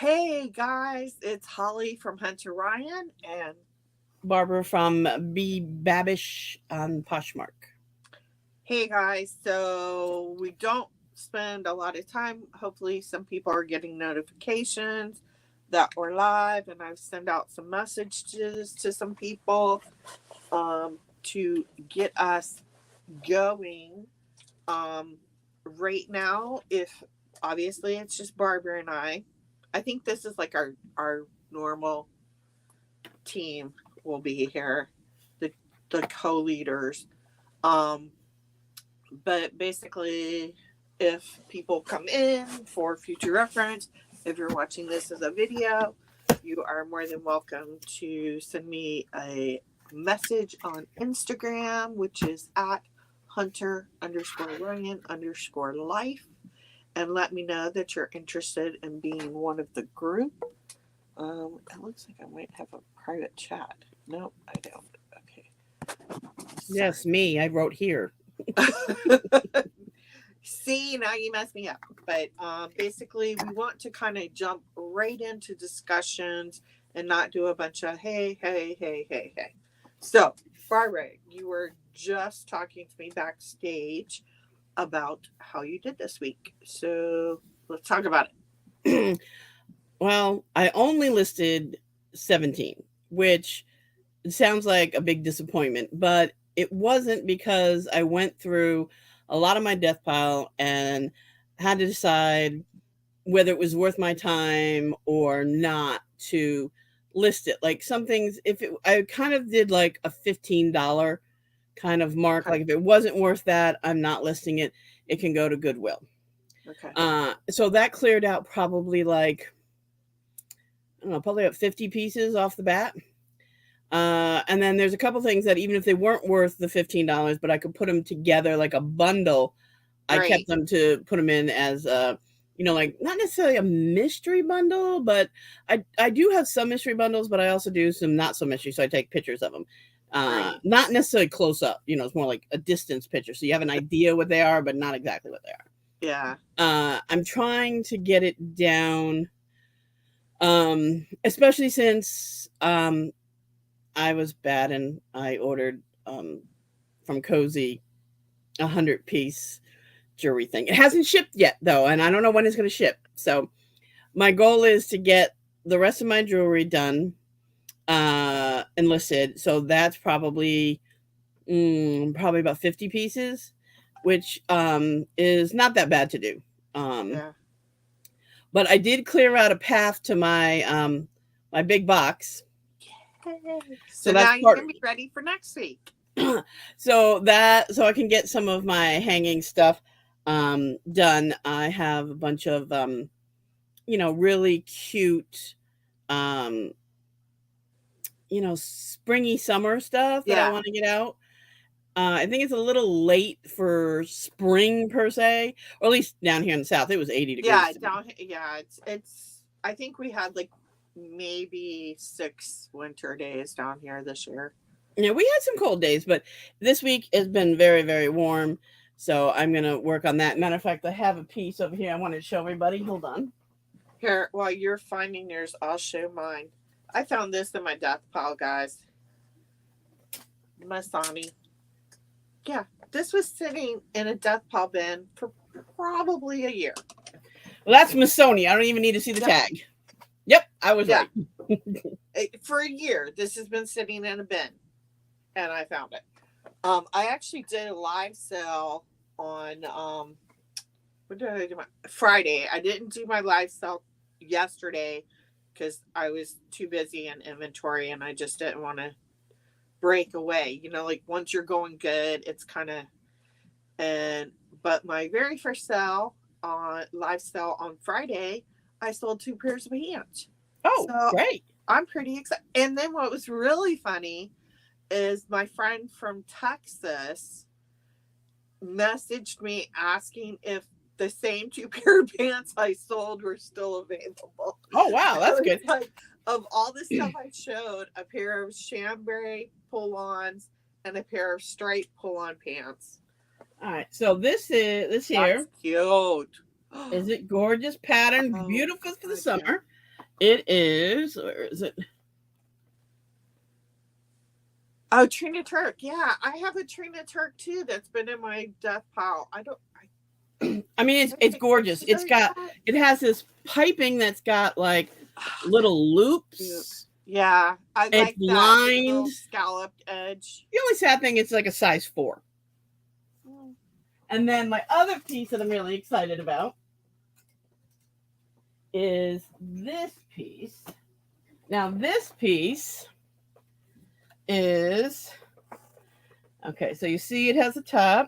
Hey guys, it's Holly from Hunter Ryan, and Barbara from B. Babish on Poshmark. hey guys, so we don't spend a lot of time. Hopefully, some people are getting notifications that we're live, and I've sent out some messages to some people to get us going. Um, right now, if obviously it's just Barbara and I think this is like our normal team will be here, the co-leaders. Um, but basically, if people come in for future reference, if you're watching this as a video, you are more than welcome to send me a message on Instagram, which is at Hunter_Ryan_life, and let me know that you're interested in being one of the group. It looks like I might have a private chat. No, I don't. Okay. Yes, me. I wrote here. See, now you messed me up. But basically, we want to kind of jump right into discussions and not do a bunch of hey, hey, hey, hey, hey. So, Barbara, you were just talking to me backstage about how you did this week. So, let's talk about Well, I only listed 17, which sounds like a big disappointment, but it wasn't because I went through a lot of my death pile and had to decide whether it was worth my time or not to list it. Like some things, I kind of did like a $15 kind of mark. it. Like if it wasn't worth that, I'm not listing it. It can go to Goodwill. Okay. Okay. So that cleared out probably like, I don't know, probably about 50 pieces off the bat. And then there's a couple things that even if they weren't worth the $15, but I could put them together like a bundle. I kept Right. them to put them in as like not necessarily a mystery bundle, but I do have some mystery bundles, but I also do some not so mystery. So I take pictures of them. Right. Not necessarily close up, it's more like a distance picture. So you have an idea what they are, but not exactly what they are. Yeah. I'm trying to get it down, especially since I was bad and I ordered from Cozy 100-piece jewelry thing. It hasn't shipped yet though, and I don't know when it's going to ship. So my goal is to get the rest of my jewelry done and listed. So that's probably about 50 pieces, which is not that bad to do. Um, Yeah. but I did clear out a path to my big box. Yay. So So that's now you part. can be ready for next week. So I can get some of my hanging stuff done. I have a bunch of really cute um springy summer stuff that I Yeah. want to get out. I think it's a little late for spring per se, or at least down here in the south. It was 80 Yeah, degrees today. down yeah, it's I think we had like maybe 6 winter days down here this year. Yeah, we had some cold days, but this week has been very, very warm. So I'm gonna work on that. Matter of fact, I have a piece over here I wanted to show everybody. Hold on. Here, while you're finding yours, I'll show mine. I found this in my death pile, guys. Masani. Yeah, this was sitting in a death pile bin for probably a year. Well, that's Missoni. I don't even need to see the Yeah, tag. Yep, I was yeah. right. For a year, this has been sitting in a bin, and I found it. I actually did a live sale on what did I do? Friday. I didn't do my live sale yesterday because I was too busy in inventory and I just didn't want to break away. Like once you're going good, it's kind of and but my very first sale on live sale on Friday, I sold 2 pairs of pants. Oh, So great. I'm pretty excited. And then what was really funny is my friend from Texas messaged me asking if the same 2 pair of pants I sold were still available. Oh, wow, I that's was good. like, of all the stuff I showed, a pair of chambray pull-ons and a pair of straight pull-on pants. All right, so this That's here cute. is it gorgeous pattern, Oh, beautiful for the God, yeah. summer. It is, where is it? Oh, Trina Turk. Yeah, I have a Trina Turk too that's been in my death pile. I mean, it's gorgeous. It has this piping that's got like little loops. Yeah, I It's like that lined. little scalloped edge. The only sad thing, it's like a size 4. And then my other piece that I'm really excited about is this piece. Now, this piece is, okay, so you see it has a top.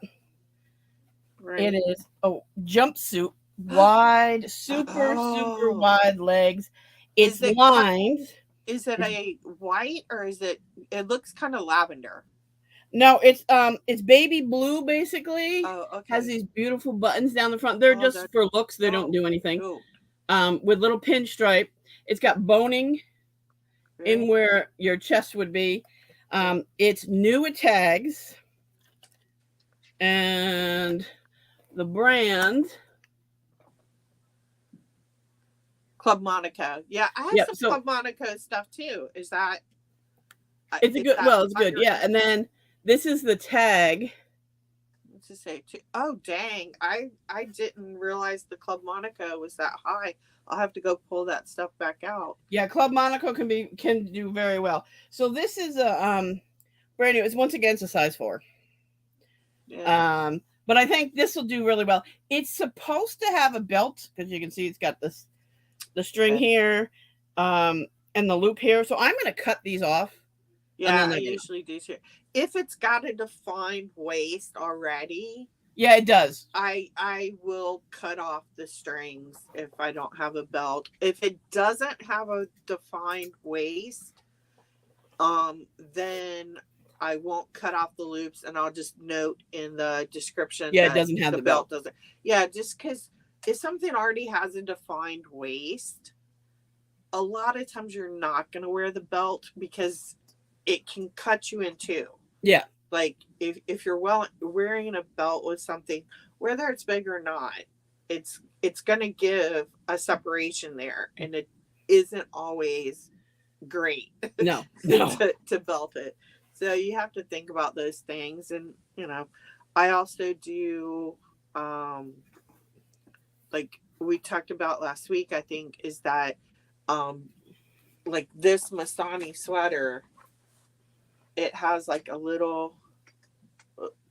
Right. It is a jumpsuit, wide, super wide legs. It's lined. Is it a white or is it looks kind of lavender? No, it's baby blue basically. Oh, okay. Has these beautiful buttons down the front. They're just for looks. They don't do anything. With little pinstripe. It's got boning in where your chest would be. It's new at tags. And the brand Club Monaco. Yeah, I have some Club Monaco stuff too. Is that it's a good it's good. Yeah. And then this is the tag. What's it say? Oh dang. I didn't realize the Club Monaco was that high. I'll have to go pull that stuff back out. Yeah, Club Monaco can do very well. So this is a brand new. It's once again, it's a size 4. Yeah. But I think this will do really well. It's supposed to have a belt because you can see it's got the string here, and the loop here. So I'm going to cut these off. Yeah, I usually do too. If it's got a defined waist already, yeah, it does. I will cut off the strings if I don't have a belt. If it doesn't have a defined waist, then I won't cut off the loops, and I'll just note in the description. Yeah, it doesn't have the belt. Doesn't. Yeah, just because if something already has a defined waist, a lot of times you're not going to wear the belt because it can cut you in two. Yeah. Like if you're wearing a belt with something, whether it's big or not, it's going to give a separation there, and it isn't always great. No. to belt it. So you have to think about those things. And, I also do, like we talked about last week, I think, is that, like this Masani sweater, it has like a little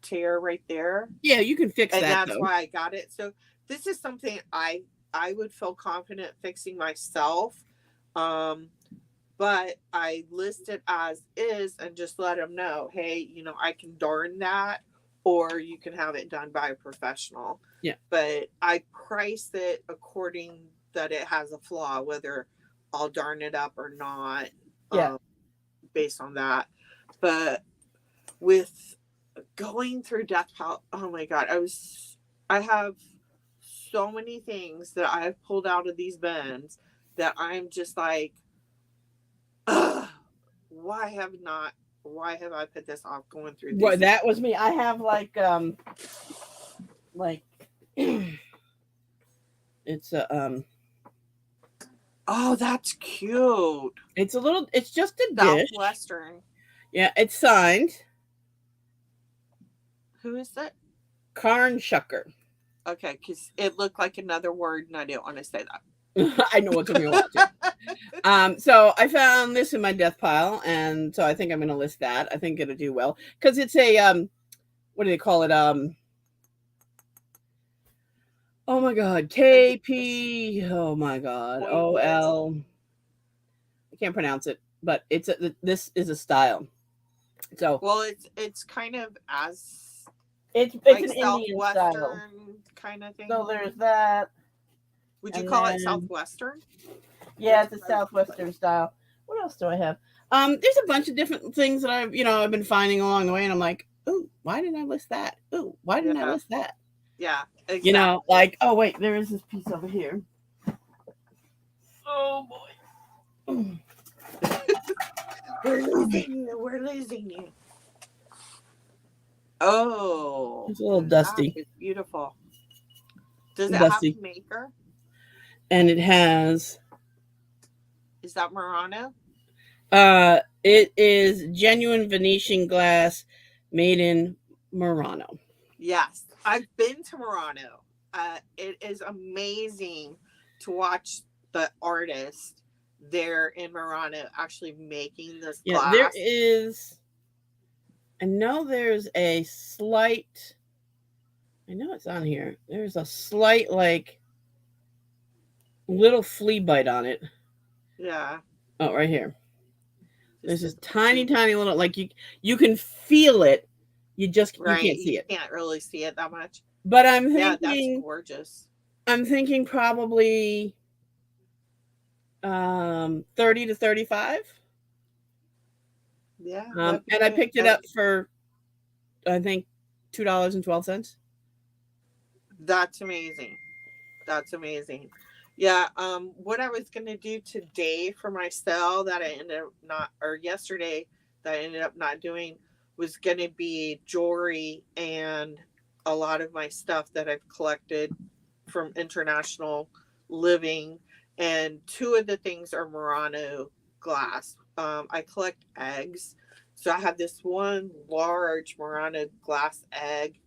tear right there. Yeah, you can fix that. And that's why I got it. So this is something I would feel confident fixing myself. But I list it as is and just let them know, hey, I can darn that, or you can have it done by a professional. Yeah. But I price it according that it has a flaw, whether I'll darn it up or not. Yeah. Based on that. But with going through death pile, oh my God, I have so many things that I've pulled out of these bins that I'm just like, why have I put this off going through these? Well, that was me. I have it's a oh, that's cute. It's just a dish. Southwestern. Yeah, it's signed. Who is that? Karn Shucker. Okay, because it looked like another word and I didn't want to say that. I know what you're watching. So I found this in my death pile, and so I think I'm going to list that. I think it'll do well because it's a what do they call it? Oh my God, KP. Oh my God, OL. I can't pronounce it, but this is a style. So well, it's kind of as it's like an Southwestern Indian style kind of thing. So there's that. Would you call it Southwestern? Yeah, it's a Southwestern style. What else do I have? There's a bunch of different things that I've been finding along the way, and I'm like, ooh, why didn't I list that? Ooh, why didn't I list that? Yeah, exactly. Like, oh wait, there is this piece over here. Oh boy. We're losing you. Oh, it's a little dusty. It's beautiful. Does it have a maker? And it has Is that Murano? It is genuine Venetian glass made in Murano. Yes, I've been to Murano. It is amazing to watch the artist there in Murano actually making this Yeah, there glass. is. I know there's a slight. I know it's on here. There's a slight, like, little flea bite on it. Yeah. Oh, right here. There's Just this tiny, tiny little, like, you can feel it. You right. can't see You it. can't really see it that much. But I'm Yeah, that's thinking, gorgeous. I'm thinking probably 30 to 35. Yeah. And I picked it up for, I think, $2.12. That's amazing. That's amazing. Yeah, what I was gonna do today for my sale that I ended up not, or yesterday that I ended up not doing, was gonna be jewelry and a lot of my stuff that I've collected from international living. And two of the things are Murano glass. I collect eggs. So I have this one large Murano glass egg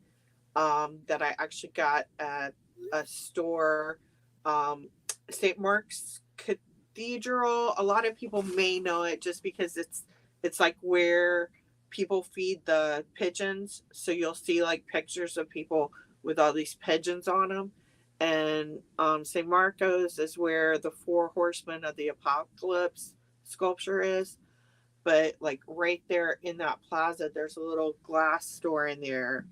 that I actually got at a store, um, St. Mark's Cathedral. A lot of people may know it just because it's like where people feed the pigeons. So you'll see like pictures of people with all these pigeons on them. And St. Marco's is where the four horsemen of the apocalypse sculpture is. But like right there in that plaza, there's a little glass store in there,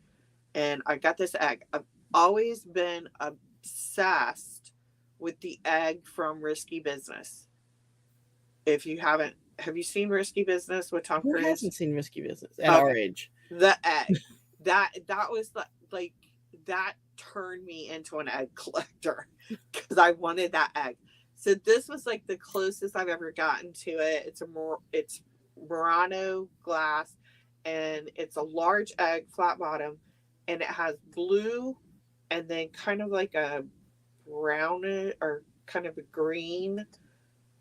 and I got this egg. I've always been obsessed with the egg from Risky Business. If you haven't, have you seen Risky Business with Tom Who Cruise? hasn't seen Risky Business at our age? The egg. that was like that turned me into an egg collector because I wanted that egg. So this was like the closest I've ever gotten to it. It's Murano glass, and it's a large egg, flat bottom, and it has blue and then kind of like a brown or kind of a green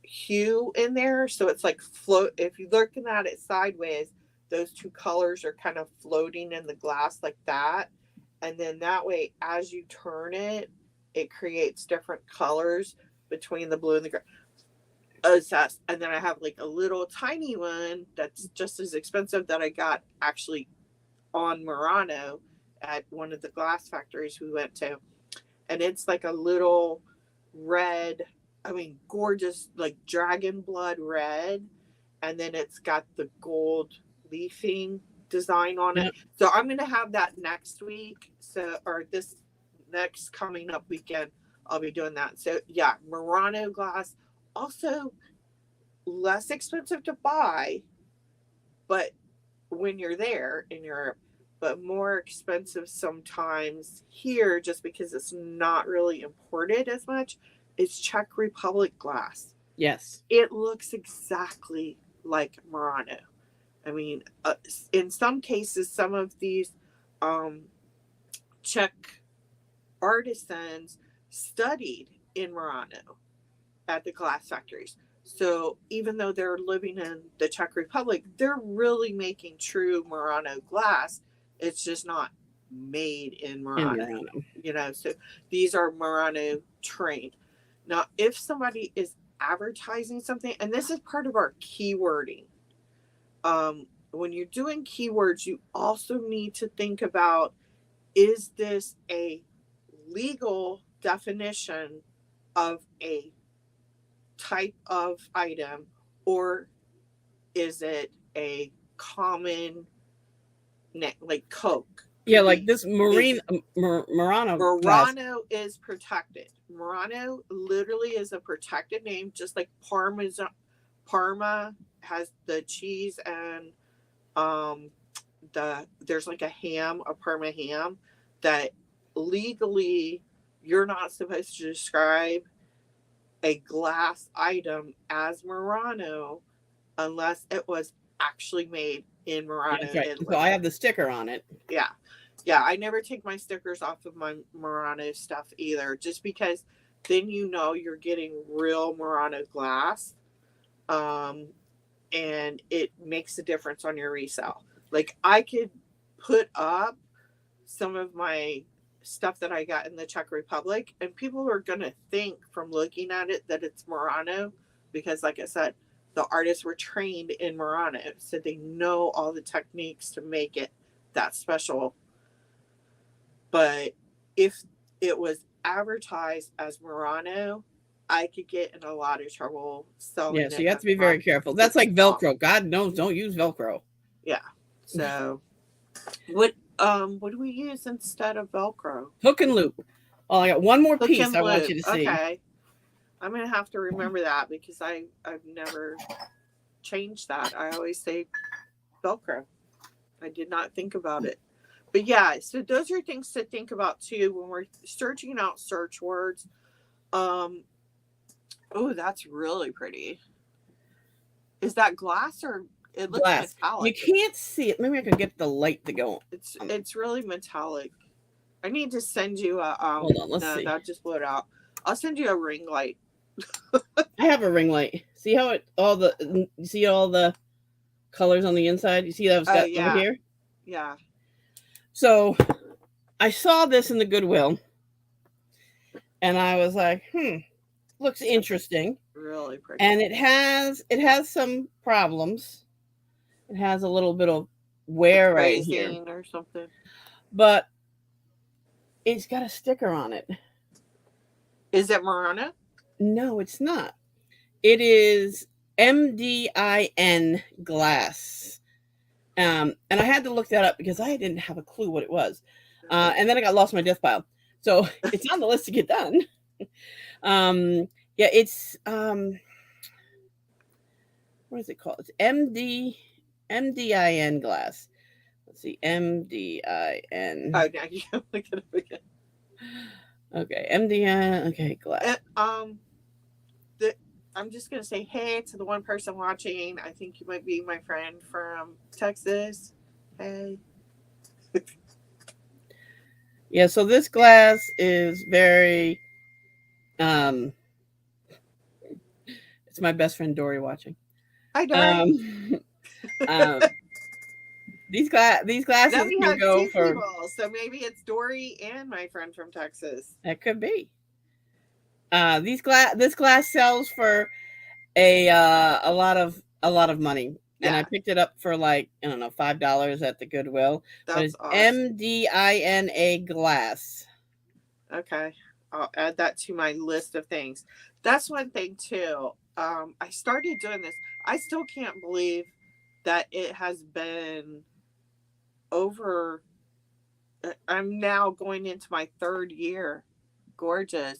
hue in there. So it's like float. If you're looking at it sideways, those two colors are kind of floating in the glass like that. And then that way, as you turn it, it creates different colors between the blue and the green. Obsessed. And then I have like a little tiny one that's just as expensive that I got actually on Murano at one of the glass factories we went to. And it's like a little red, I mean, gorgeous, like dragon blood red. And then it's got the gold leafing design on it. Yep. So I'm going to have that next week. So, or this next coming up weekend, I'll be doing that. So, yeah, Murano glass. Also, less expensive to buy, but when you're there in Europe, but more expensive sometimes here just because it's not really imported as much. It's Czech Republic glass. Yes. It looks exactly like Murano. I mean, in some cases, some of these Czech artisans studied in Murano at the glass factories. So even though they're living in the Czech Republic, they're really making true Murano glass. It's just not made in Murano. So these are Murano trained. Now, if somebody is advertising something, and this is part of our keywording, when you're doing keywords, you also need to think about, is this a legal definition of a type of item, or is it a common like Coke? Yeah, like this Murano glass. Is protected. Murano literally is a protected name, just like Parma has the cheese, and there's like a Parma ham that legally you're not supposed to describe a glass item as Murano unless it was actually made in Murano. Yeah, right. So I have the sticker on it. Yeah. Yeah, I never take my stickers off of my Murano stuff either, just because then you're getting real Murano glass. And it makes a difference on your resale. Like I could put up some of my stuff that I got in the Czech Republic, and people are going to think from looking at it that it's Murano because, like I said, the artists were trained in Murano, so they know all the techniques to make it that special. But if it was advertised as Murano, I could get in a lot of trouble selling Yeah, so it you have as to be very careful. That's like Velcro. God knows, don't use Velcro. Yeah. So what do we use instead of Velcro? Hook and loop. Oh, I got one more Hook piece and I want loop. you to see. Okay. I'm gonna have to remember that because I've never changed that. I always say Velcro. I did not think about it. But yeah, so those are things to think about too when we're searching out search words. Oh, that's really pretty. Is that glass or it looks Glass. metallic? You can't see it. Maybe I can get the light to go. It's really metallic. I need to send you a Hold on, let's see. That just blew it out. I'll send you a ring light. I have a ring light. See how you see all the colors on the inside? You see that I've got over here? Yeah. So I saw this in the Goodwill and I was like, looks interesting. Really pretty. And it has some problems. It has a little bit of wear right here or something. But it's got a sticker on it. Is it Murano? No, it's not. It is MDIN glass. And I had to look that up because I didn't have a clue what it was. And then I got lost in my death pile. So it's on the list to get done. Yeah, it's what is it called? It's MDIN glass. Let's see, MDIN. Oh, now you can look at it again. Okay, MDIN. Okay, glass. I'm just gonna say hey to the one person watching. I think you might be my friend from Texas. Hey. Yeah, so this glass is very it's my best friend Dory watching. Hi, Dory. These glasses can go for people, so maybe it's Dory and my friend from Texas. That could be. This glass sells for a lot of money. Yeah. And I picked it up for like, I don't know, $5 at the Goodwill. That's awesome. MDINA glass. Okay. I'll add that to my list of things. That's one thing too. I started doing this. I still can't believe that it has been over. I'm now going into my 3rd year. Gorgeous.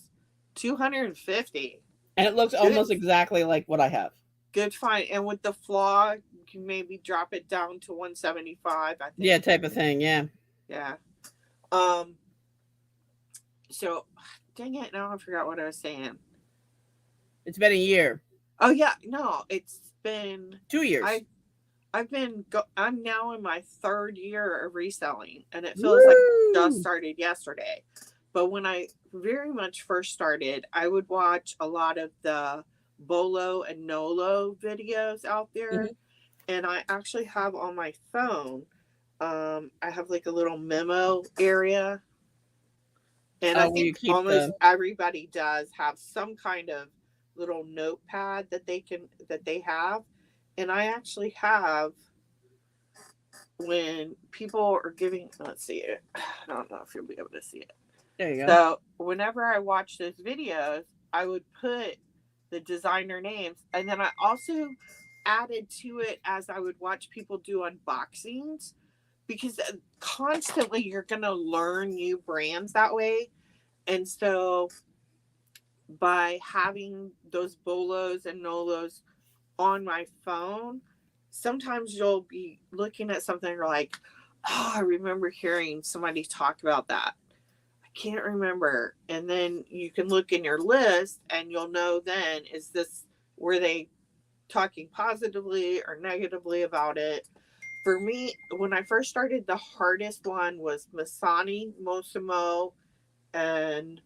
250. And it looks almost exactly like what I have. Good find. And with the flaw, you can maybe drop it down to 175, I think. Yeah, type of thing, yeah. Yeah. So dang it, now I forgot what I was saying. It's been a year. Oh yeah, no, it's been 2 years. I'm now in my 3rd year of reselling, and it feels like I just started yesterday. But when I very much first started, I would watch a lot of the Bolo and Nolo videos out there. Mm-hmm. And I actually have on my phone, I have like a little memo area. And I think almost everybody does have some kind of little notepad that they have. And I actually have, when people are giving, let's see it. I don't know if you'll be able to see it. There you go. So whenever I watch those videos, I would put the designer names, and then I also added to it as I would watch people do unboxings, because constantly you're going to learn new brands that way. And so by having those Bolos and Nolos on my phone, sometimes you'll be looking at something and you're like, oh, I remember hearing somebody talk about that. Can't remember. And then you can look in your list and you'll know then, were they talking positively or negatively about it? For me, when I first started, the hardest one was Masani, Mosimo, and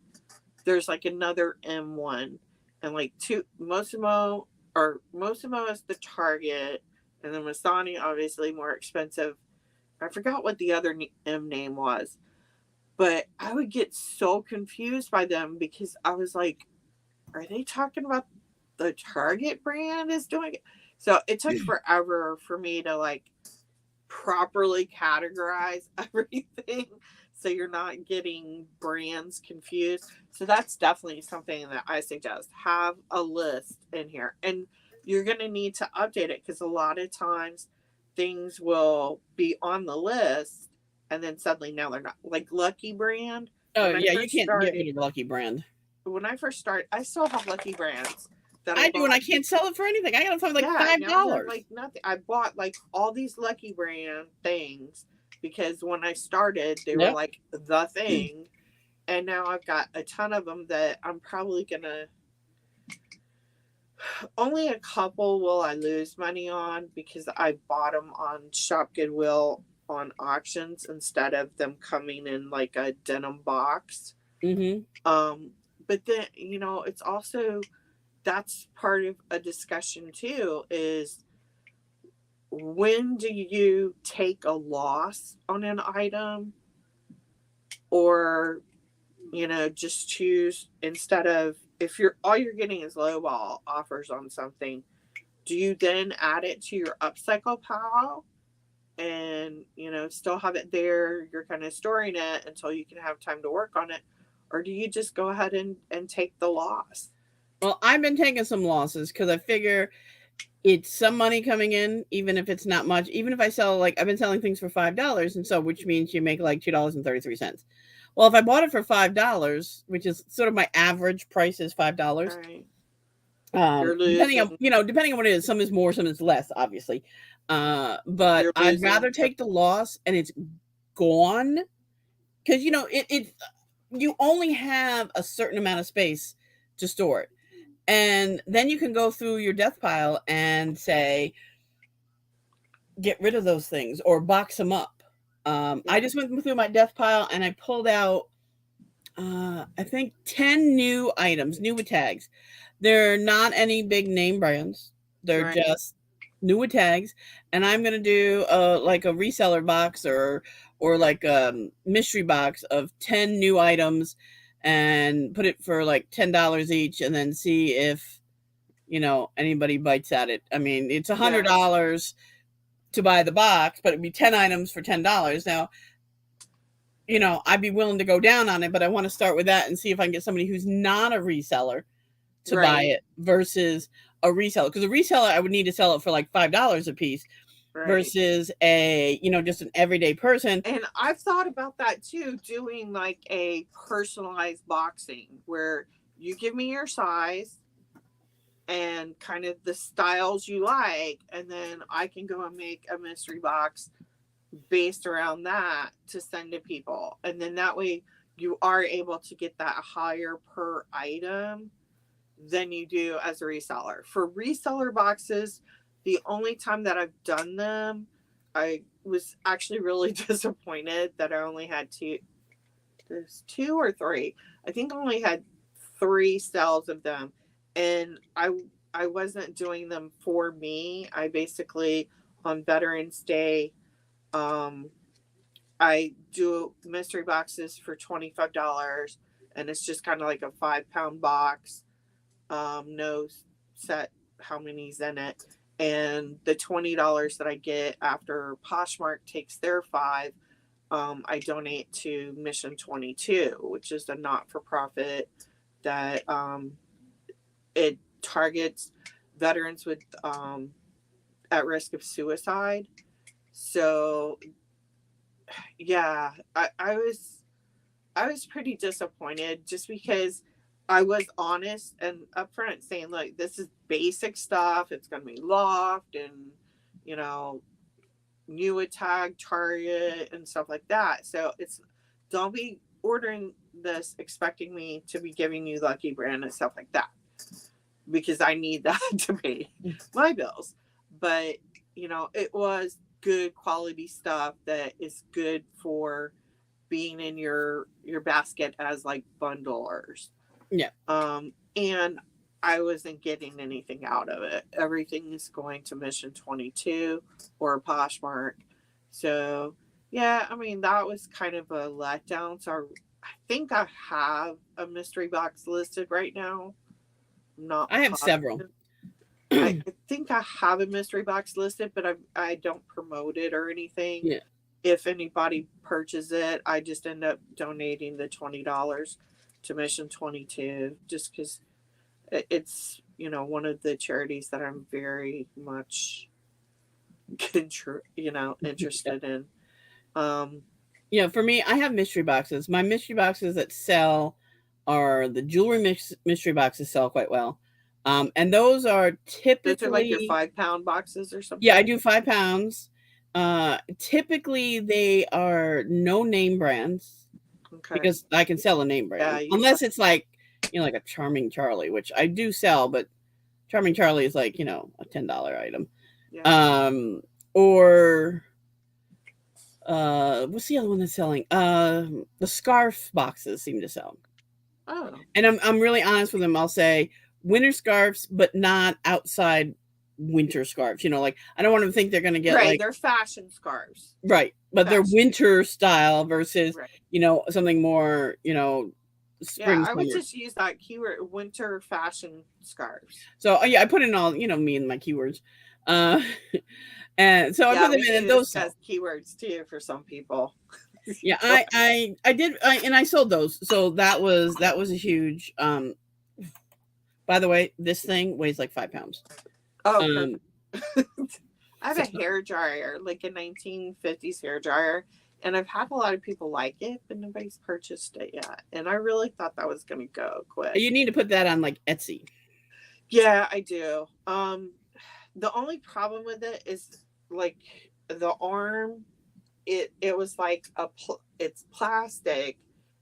there's like another M one, and like two Mosimo or most of them was the Target, and then Masani obviously more expensive. I forgot what the other M name was, but I would get so confused by them because I was like, are they talking about the Target brand is doing it? So it took forever for me to like properly categorize everything so you're not getting brands confused. So that's definitely something that I suggest. Have a list in here. And you're going to need to update it because a lot of times things will be on the list and then suddenly now they're not. Like Lucky Brand, Oh when I yeah, you first can't get started, rid of Lucky Brand. I still have Lucky Brands that I I do, and bought. I can't sell it for anything. I got it for like Yeah, now they're $5. like nothing. I bought like all these Lucky Brand things because when I started, they were Yep. like the thing. And now I've got a ton of them that I'm probably gonna. Only a couple will I lose money on because I bought them on Shop Goodwill on auctions instead of them coming in like a denim box. Mm-hmm. But then, it's also that's part of a discussion too is when do you take a loss on an item or just choose instead of if you're all you're getting is lowball offers on something, do you then add it to your upcycle pile and still have it there, you're kind of storing it until you can have time to work on it, or do you just go ahead and take the loss? Well, I've been taking some losses because I figure it's some money coming in, even if it's not much. Even if I sell, like, I've been selling things for $5, and so which means you make like $2.33. Well, if I bought it for $5, which is sort of my average price is $5. Right, you're losing Depending on what it is, some is more, some is less, obviously. But you're I'd rather losing take the loss and it's gone because it you only have a certain amount of space to store it. And then you can go through your death pile and say, get rid of those things or box them up. I just went through my death pile and I pulled out, I think 10 new items, new with tags. They're not any big name brands. They're right. just new with tags. And I'm going to do like a reseller box or like a mystery box of 10 new items and put it for like $10 each and then see if anybody bites at it. I mean, it's $100 to buy the box, but it'd be 10 items for $10. Now, I'd be willing to go down on it, but I want to start with that and see if I can get somebody who's not a reseller to buy Right, it versus a reseller. Because a reseller, I would need to sell it for like $5 a piece right. versus just an everyday person. And I've thought about that too, doing like a personalized boxing where you give me your size and kind of the styles you like, and then I can go and make a mystery box based around that to send to people. And then that way you are able to get that higher per item than you do as a reseller. For reseller boxes, the only time that I've done them, I was actually really disappointed that I only had two or three. I think I only had 3 sales of them, and I wasn't doing them for me. I basically on Veterans Day, um, I do mystery boxes for $25, and it's just kind of like a 5-pound box, no set how many's in it, and the $20 that I get after Poshmark takes their 5, I donate to Mission 22, which is a not-for-profit that it targets veterans with at risk of suicide. So yeah, I was pretty disappointed just because I was honest and upfront saying, like, this is basic stuff. It's going to be loft and, you know, new tag target and stuff like that. So don't be ordering this expecting me to be giving you Lucky Brand and stuff like that because I need that to pay my bills. But, it was good quality stuff that is good for being in your basket as like bundlers. Yeah. And I wasn't getting anything out of it. Everything is going to Mission 22 or Poshmark. So, yeah, I mean, that was kind of a letdown. So, I think I have a mystery box listed right now. Not I have several. positive. I think I have a mystery box listed, but I don't promote it or anything. Yeah. If anybody purchases it, I just end up donating the $20 to Mission 22 just because it's, one of the charities that I'm very much interested in. For me, I have mystery boxes. My mystery boxes that sell are the jewelry mystery boxes sell quite well. And those are Those are like your typically 5-pound boxes or something. Yeah, I do 5 pounds. Typically they are no name brands Okay. because I can sell a name brand. Unless it's like, like a Charming Charlie, which I do sell, but Charming Charlie is like, a $10 item. Yeah. Or what's the other one that's selling? The scarf boxes seem to sell. Oh. And I'm really honest with them. I'll say winter scarves, but not outside winter scarves. Like I don't want them to think they're going to get right. They're fashion scarves. Right, but they're winter style versus something more spring. Yeah, I would just use that keyword, winter fashion scarves. So I put in all me and my keywords. And so I put them in those as keywords too for some people. Yeah, I did, and I sold those. So that was a huge. By the way, this thing weighs like 5 pounds. Oh, I have a hair dryer, like a 1950s hair dryer, and I've had a lot of people like it, but nobody's purchased it yet. And I really thought that was going to go quick. You need to put that on like Etsy. Yeah, I do. The only problem with it is like the arm. It was like it's plastic,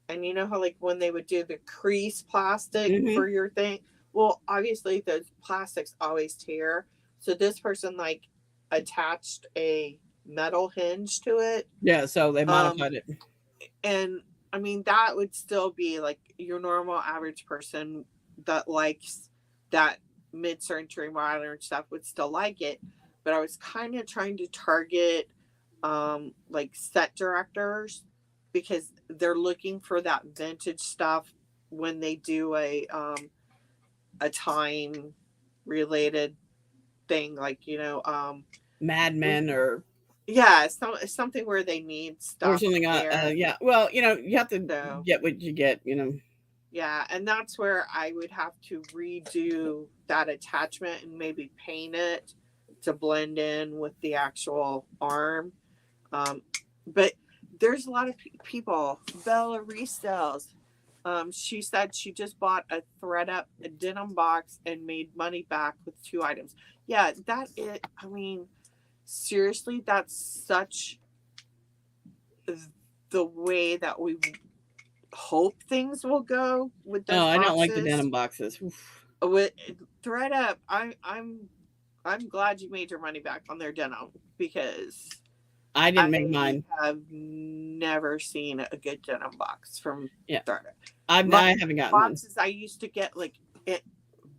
and you know how like when they would do the crease plastic for your thing. Well, obviously those plastics always tear. So this person like attached a metal hinge to it. Yeah, so they modified it. And I mean that would still be like your normal average person that likes that mid-century modern stuff would still like it. But I was kind of trying to target like set directors because they're looking for that vintage stuff when they do a time related thing, like Mad Men or something where they need stuff or something. Well, you have to get what you get. Yeah, and that's where I would have to redo that attachment and maybe paint it to blend in with the actual arm. But there's a lot of people. Bella resells. She said she just bought a ThredUp denim box and made money back with 2 items. Yeah, I mean, seriously, that's such the way that we hope things will go with those boxes. I don't like the denim boxes. Oof. With ThredUp, I'm glad you made your money back on their denim because I didn't make mine. I've never seen a good denim box from ThredUp. I haven't gotten boxes one. I used to get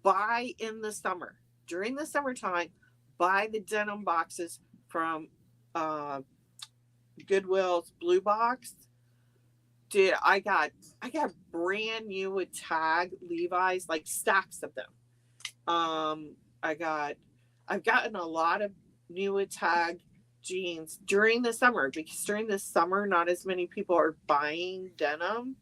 buy in the summer. During the summertime, buy the denim boxes from Goodwill's Blue Box. Dude, I got brand new with tag Levi's, like stacks of them. I've gotten a lot of new with tag jeans during the summer because during the summer not as many people are buying denim,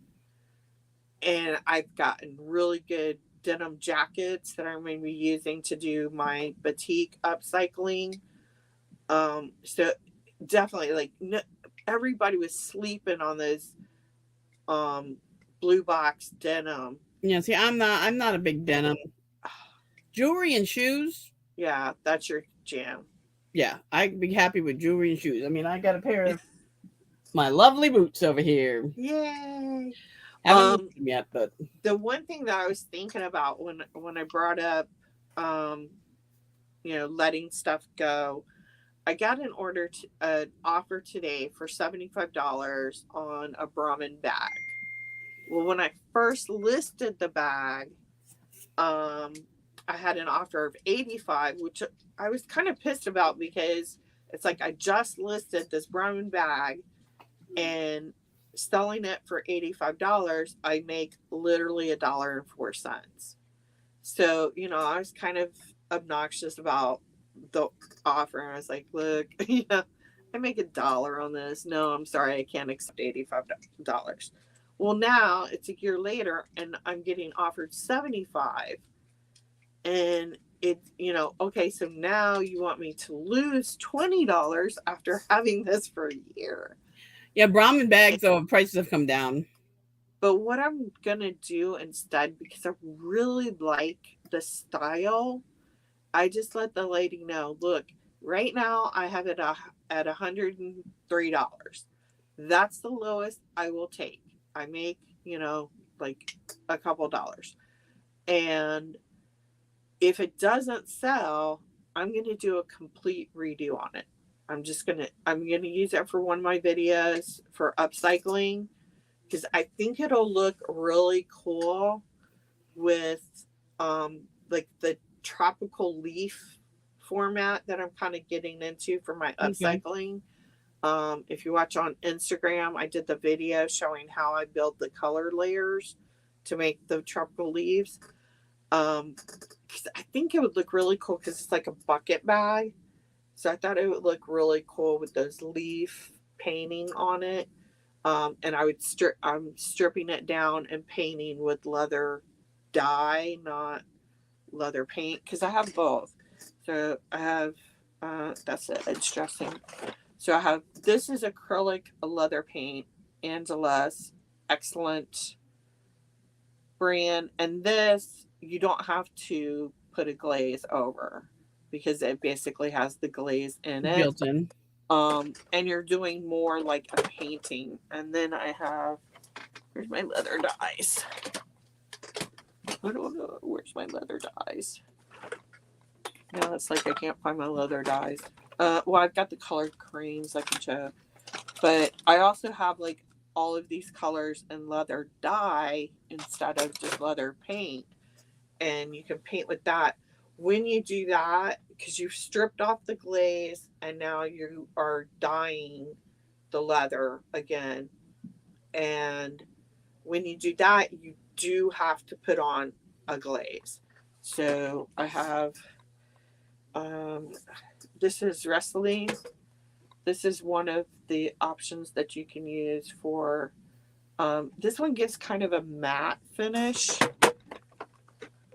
and I've gotten really good denim jackets that I'm going to be using to do my batik upcycling. So definitely everybody was sleeping on those Blue Box denim. Yeah, see, I'm not a big denim. Jewelry and shoes. Yeah, that's your jam. Yeah, I'd be happy with jewelry and shoes. I mean, I got a pair of my lovely boots over here. Yay! Haven't used them yet, but the one thing that I was thinking about when I brought up, letting stuff go, I got an offer today for $75 on a Brahmin bag. Well, when I first listed the bag, I had an offer of 85, which I was kind of pissed about because it's like I just listed this brown bag and selling it for $85, I make literally $1.04. So, I was kind of obnoxious about the offer. I was like, look, I make $1 on this. No, I'm sorry, I can't accept $85. Well, now it's a year later and I'm getting offered 75. And okay, so now you want me to lose $20 after having this for a year. Yeah, Brahmin bags, though, prices have come down. But what I'm going to do instead, because I really like the style, I just let the lady know, look, right now I have it at $103. That's the lowest I will take. I make, like a couple dollars. And if it doesn't sell, I'm going to do a complete redo on it. I'm going to use it for one of my videos for upcycling, because I think it'll look really cool with like the tropical leaf format that I'm kind of getting into for my upcycling. If you watch on Instagram, I did the video showing how I build the color layers to make the tropical leaves. Because I think it would look really cool because it's like a bucket bag. So I thought it would look really cool with those leaf painting on it. And I'm stripping it down and painting with leather dye, not leather paint, because I have both. So I have, that's it, edge dressing. So this is acrylic leather paint, Angelus, excellent brand. And this, you don't have to put a glaze over because it basically has the glaze in it. Built in. And you're doing more like a painting. And then I have, where's my leather dyes? I don't know, where's my leather dyes? Now it's like I can't find my leather dyes. Well, I've got the colored creams I can show. But I also have like all of these colors in leather dye instead of just leather paint. And you can paint with that. When you do that, because you've stripped off the glaze and now you are dyeing the leather again. And when you do that, you do have to put on a glaze. So I have, this is Restylane. This is one of the options that you can use for, this one gives kind of a matte finish.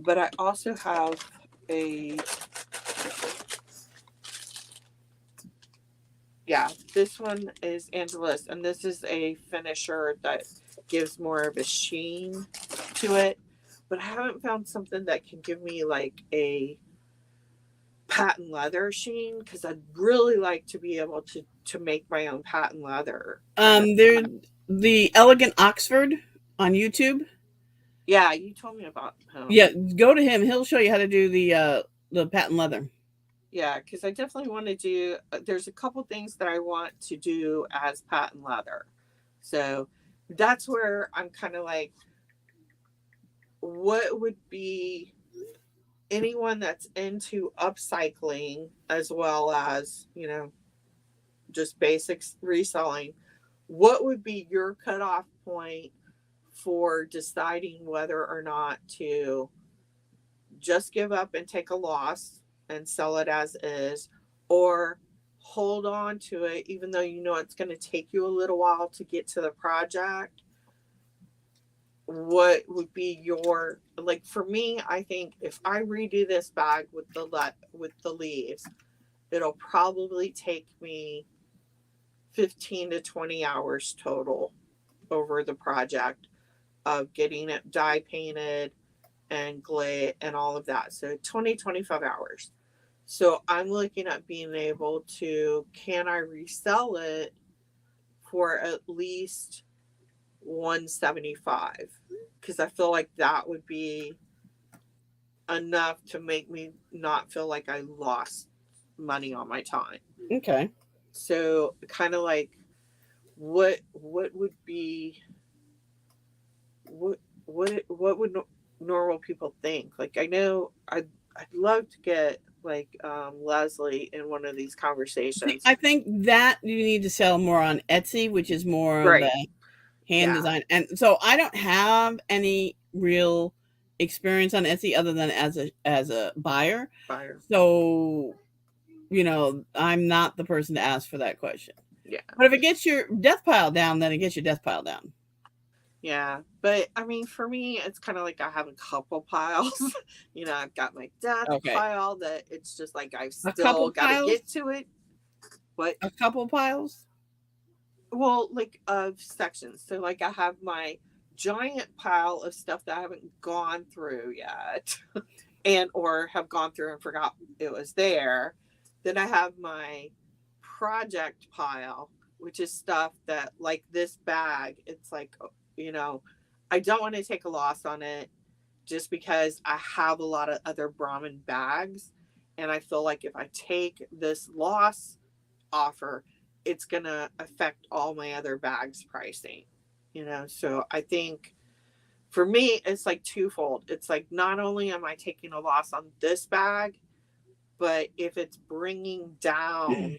But I also have this one is Angelus, and this is a finisher that gives more of a sheen to it. But I haven't found something that can give me like a patent leather sheen, because I'd really like to be able to make my own patent leather. There's the Elegant Oxford on YouTube. Yeah, you told me about him. Yeah, go to him. He'll show you how to do the patent leather. Yeah, because I definitely want to do, there's a couple things that I want to do as patent leather. So that's where I'm kind of like, what would be anyone that's into upcycling as well as, just basics reselling, what would be your cutoff point for deciding whether or not to just give up and take a loss and sell it as is, or hold on to it even though it's going to take you a little while to get to the project? What would be your, like, for me, I think if I redo this bag with the leaves, it'll probably take me 15 to 20 hours total over the project of getting it dye painted and glaze and all of that. So 25 hours. So I'm looking at being able to, can I resell it for at least $175? Because I feel like that would be enough to make me not feel like I lost money on my time. Okay. So kind of like, what would be, what would normal people think. Like, I know I'd love to get like Leslie in one of these conversations. I think that you need to sell more on Etsy, which is more of Right. the hand Yeah. design. And so I don't have any real experience on Etsy other than as a buyer. Buyer. So, I'm not the person to ask for that question. Yeah. But if it gets your death pile down, then it gets your death pile down. Yeah. But I mean, for me, it's kind of like I have a couple piles. I've got my death pile that it's just like I've A still couple got to piles? get to it. But A couple piles? well, like of sections. So like I have my giant pile of stuff that I haven't gone through yet and or have gone through and forgot it was there. Then I have my project pile, which is stuff that like this bag, it's like, I don't want to take a loss on it just because I have a lot of other Brahmin bags. And I feel like if I take this loss offer, it's going to affect all my other bags pricing, So I think for me, it's like twofold. It's like not only am I taking a loss on this bag, but if it's bringing down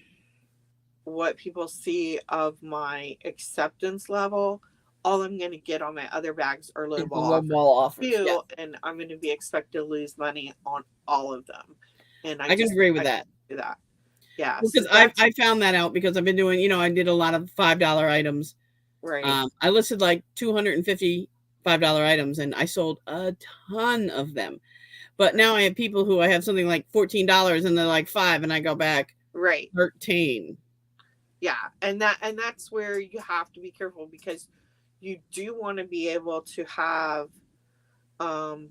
what people see of my acceptance level, all I'm going to get on my other bags are low ball offers too, yeah. and I'm going to be expected to lose money on all of them. And I can agree with that. Do that. Yeah, because I found that out because I've been doing, I did a lot of $5 items. Right. I listed like 250 $5 items and I sold a ton of them. But now I have people who I have something like $14 and they're like $5 and I go back right 13. Yeah, and that's where you have to be careful because you do want to be able to have that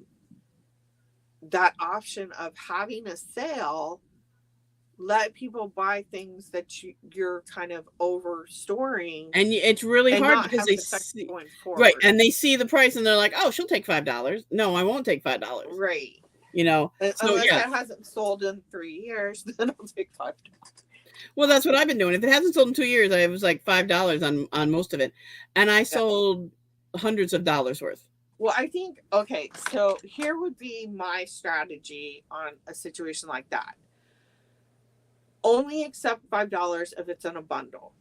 option of having a sale, let people buy things that you're kind of over storing, and it's really hard because they see right, and they see the price and they're like, oh, she'll take $5. No, I won't take $5. Right. So unless it hasn't sold in 3 years, then I'll take $5. Well, that's what I've been doing. If it hasn't sold in 2 years, I was like $5 on most of it, and I sold hundreds of dollars worth. Well, I think, okay, so here would be my strategy on a situation like that. Only accept $5 if it's in a bundle.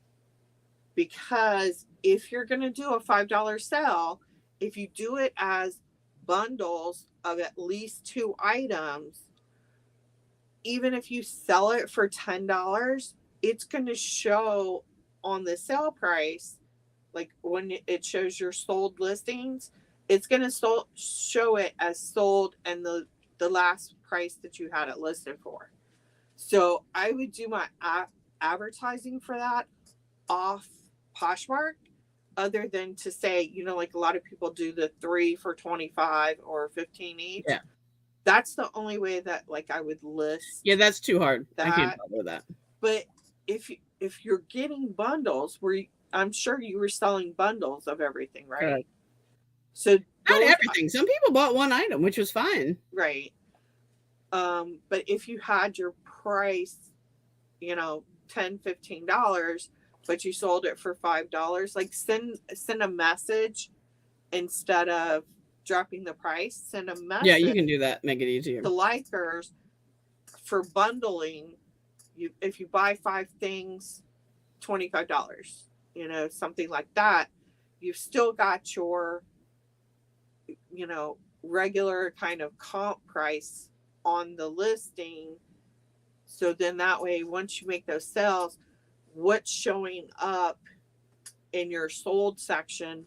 Because if you're going to do a $5 sale, if you do it as bundles of at least 2 items, even if you sell it for $10, it's going to show on the sale price, like when it shows your sold listings, it's going to show it as sold and the last price that you had it listed for. So I would do my advertising for that off Poshmark, other than to say, like a lot of people do the 3 for $25 or $15 each. Yeah. That's the only way that like I would list. Yeah, that's too hard. I can't bother that. But if you're getting bundles, I'm sure you were selling bundles of everything, right? So not everything. Some people bought one item, which was fine. Right. But if you had your price, $10, $15, but you sold it for $5, like send a message instead of dropping the price. Send a message. Yeah, you can do that. Make it easier. The likers for bundling. If you buy 5 things, $25, something like that, you've still got your, regular kind of comp price on the listing. So then that way, once you make those sales, what's showing up in your sold section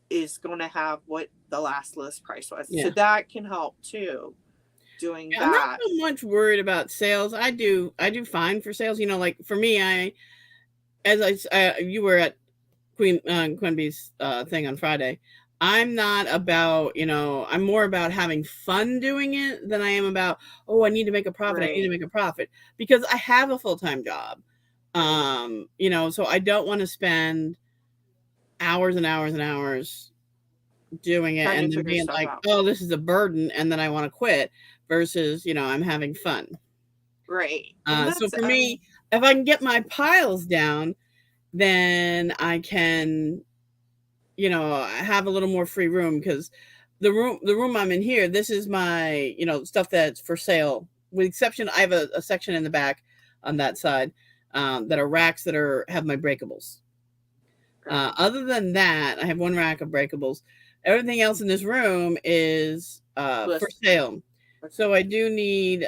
is going to have what the last list price was. Yeah. So that can help too. Doing that. I'm not so much worried about sales. I do fine for sales. Like for me, you were at Quimby's thing on Friday. I'm not about, I'm more about having fun doing it than I am about, I need to make a profit. Right. I need to make a profit because I have a full-time job. So I don't want to spend hours and hours and hours doing it and then being like, this is a burden. And then I want to quit versus, I'm having fun. Right. So for me, if I can get my piles down, then I can, have a little more free room because the room I'm in here, this is my, stuff that's for sale. With exception, I have a section in the back on that side that are racks that have my breakables. Right. Other than that, I have one rack of breakables. Everything else in this room is for sale. So I do need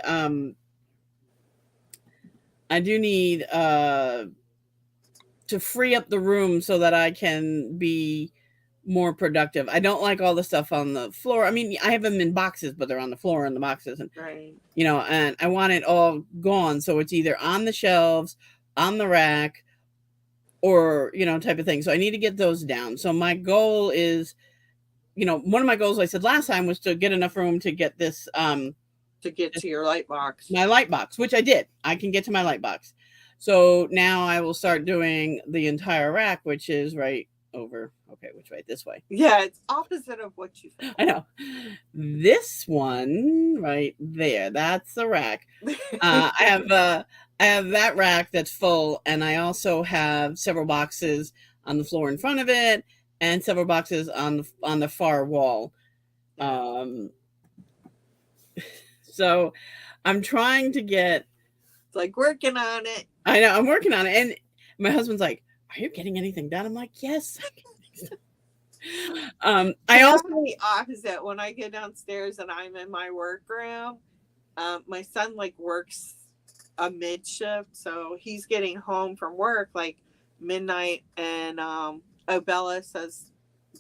to free up the room so that I can be more productive. I don't like all the stuff on the floor. I mean, I have them in boxes, but they're on the floor in the boxes, and Right. and I want it all gone, so it's either on the shelves, on the rack, or type of thing. So I need to get those down. So my goal is, one of my goals I said last time was to get enough room to get this to get to your light box. My light box, which I did. I can get to my light box. So now I will start doing the entire rack, which is right over. Okay, which way? This way. Yeah, it's opposite of what you think. I know. This one right there, that's the rack. I have that rack that's full, and I also have several boxes on the floor in front of it, and several boxes on the far wall. So I'm trying to get. It's like working on it. I know, I'm working on it. And my husband's like, "Are you getting anything done?" I'm like, "Yes." I also the opposite. When I get downstairs and I'm in my workroom, my son like works a mid shift, so he's getting home from work like midnight, and Bella says,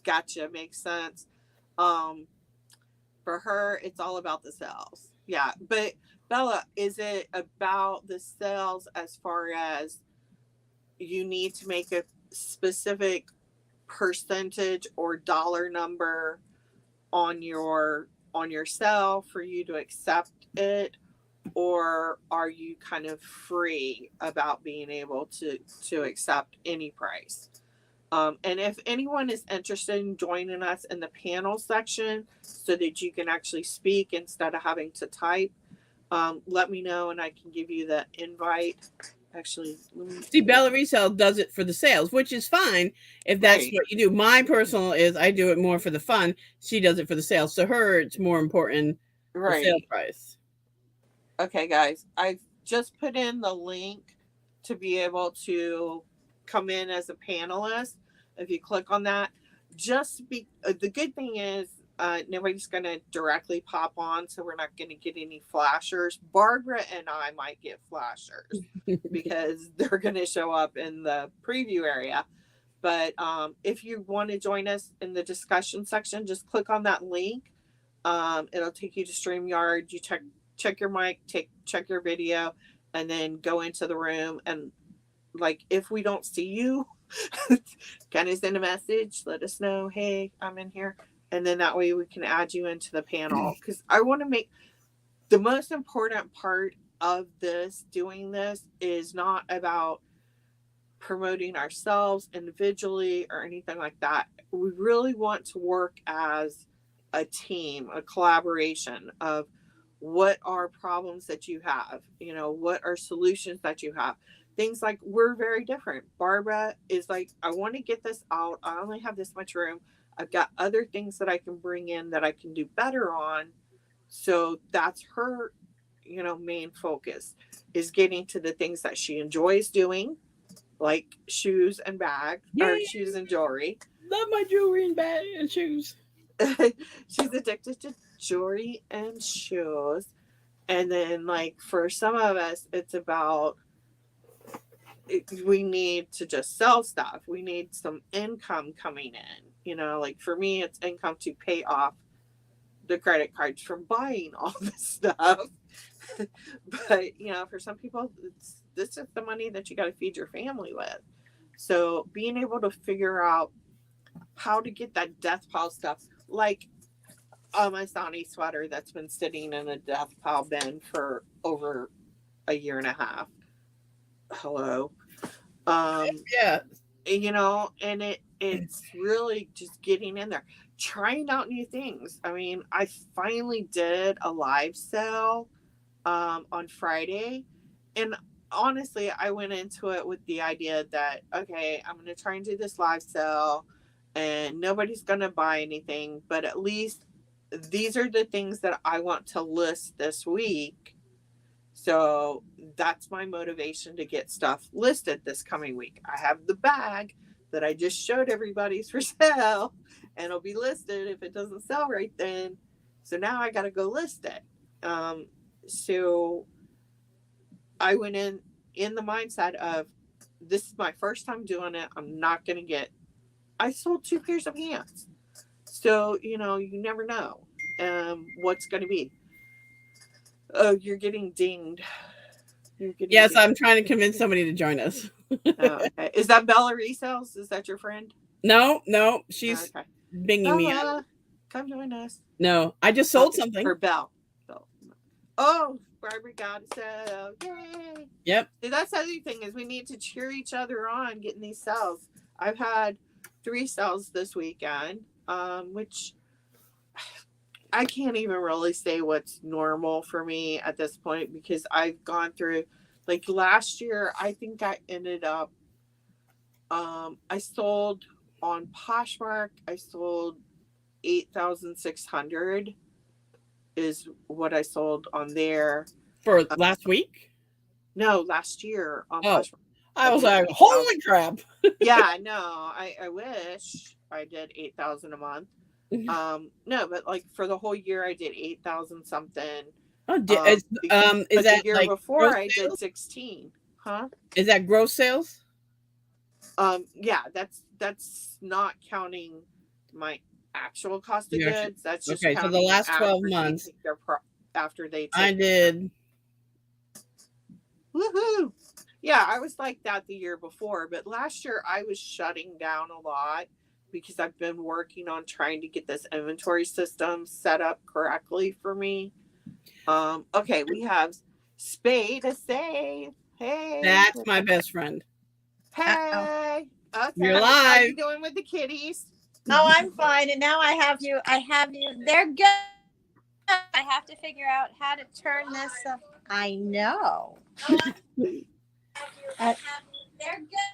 "Gotcha, makes sense." For her, it's all about the sales. Yeah, but Bella, is it about the sales as far as you need to make a specific percentage or dollar number on your sale for you to accept it, or are you kind of free about being able to accept any price? And if anyone is interested in joining us in the panel section so that you can actually speak instead of having to type, let me know and I can give you the invite. Actually, see, Bella Resale does it for the sales, which is fine if that's what you do. My personal is I do it more for the fun. She does it for the sales. So her, it's more important, the sale price. Okay, guys, I've just put in the link to be able to come in as a panelist. If you click on that, the good thing is nobody's going to directly pop on, so we're not going to get any flashers. Barbara and I might get flashers because they're going to show up in the preview area. But if you want to join us in the discussion section, just click on that link. It'll take you to StreamYard. You check your mic, check your video, and then go into the room. And like, if we don't see you, kind of send a message, let us know, hey, I'm in here. And then that way we can add you into the panel. Because I want to make the most important part of doing this is not about promoting ourselves individually or anything like that. We really want to work as a team, a collaboration of what are problems that you have, what are solutions that you have. Things like, we're very different. Barbara is like, I want to get this out. I only have this much room. I've got other things that I can bring in that I can do better on. So that's her, main focus, is getting to the things that she enjoys doing, like shoes and bags, or shoes and jewelry. Love my jewelry and bag and shoes. She's addicted to jewelry and shoes. And then, like, for some of us, it's about, we need to just sell stuff. We need some income coming in. Like for me, it's income to pay off the credit cards from buying all this stuff. But, for some people, this is the money that you got to feed your family with. So being able to figure out how to get that death pile stuff, like my Sani sweater that's been sitting in a death pile bin for over a year and a half. Hello. Yeah. And it's really just getting in there, trying out new things. I mean, I finally did a live sale on Friday, and honestly, I went into it with the idea that, okay, I'm going to try and do this live sale and nobody's going to buy anything, but at least these are the things that I want to list this week. So that's my motivation to get stuff listed this coming week. I have the bag that I just showed everybody's for sale, and it'll be listed if it doesn't sell right then. So now I got to go list it. So I went in the mindset of, this is my first time doing it. I'm not going to get, I sold 2 pairs of pants. So, you never know what's going to be. Oh, you're getting dinged. Yes, I'm trying to convince somebody to join us. Okay. Is that Bella Resales? Is that your friend? No, she's binging me out. Come join us. No, I just sold something. For Belle. Oh, Barbara got a sale. Yay. Yep. See, that's the other thing, is we need to cheer each other on getting these sales. I've had 3 sales this weekend, which I can't even really say what's normal for me at this point, because I've gone through, like last year, I think I ended up, I sold on Poshmark, I sold 8,600 is what I sold on there. For last week? No, last year on Poshmark. I was like, 8, holy crap. Yeah, no, I wish I did 8,000 a month. No, but like for the whole year I did 8,000 something. Oh, is that the year like before I did 16? Huh? Is that gross sales? Yeah, that's not counting my actual cost of goods. That's just okay. So the last 12 months after they I did. Woohoo! Yeah, I was like that the year before, but last year I was shutting down a lot because I've been working on trying to get this inventory system set up correctly for me. Okay, we have Spay to Save. Hey, that's my best friend. Hey, okay. You're live. How you doing with the kitties? Oh, I'm fine. And now I have you. They're good. I have to figure out how to turn this up. I know. They're good.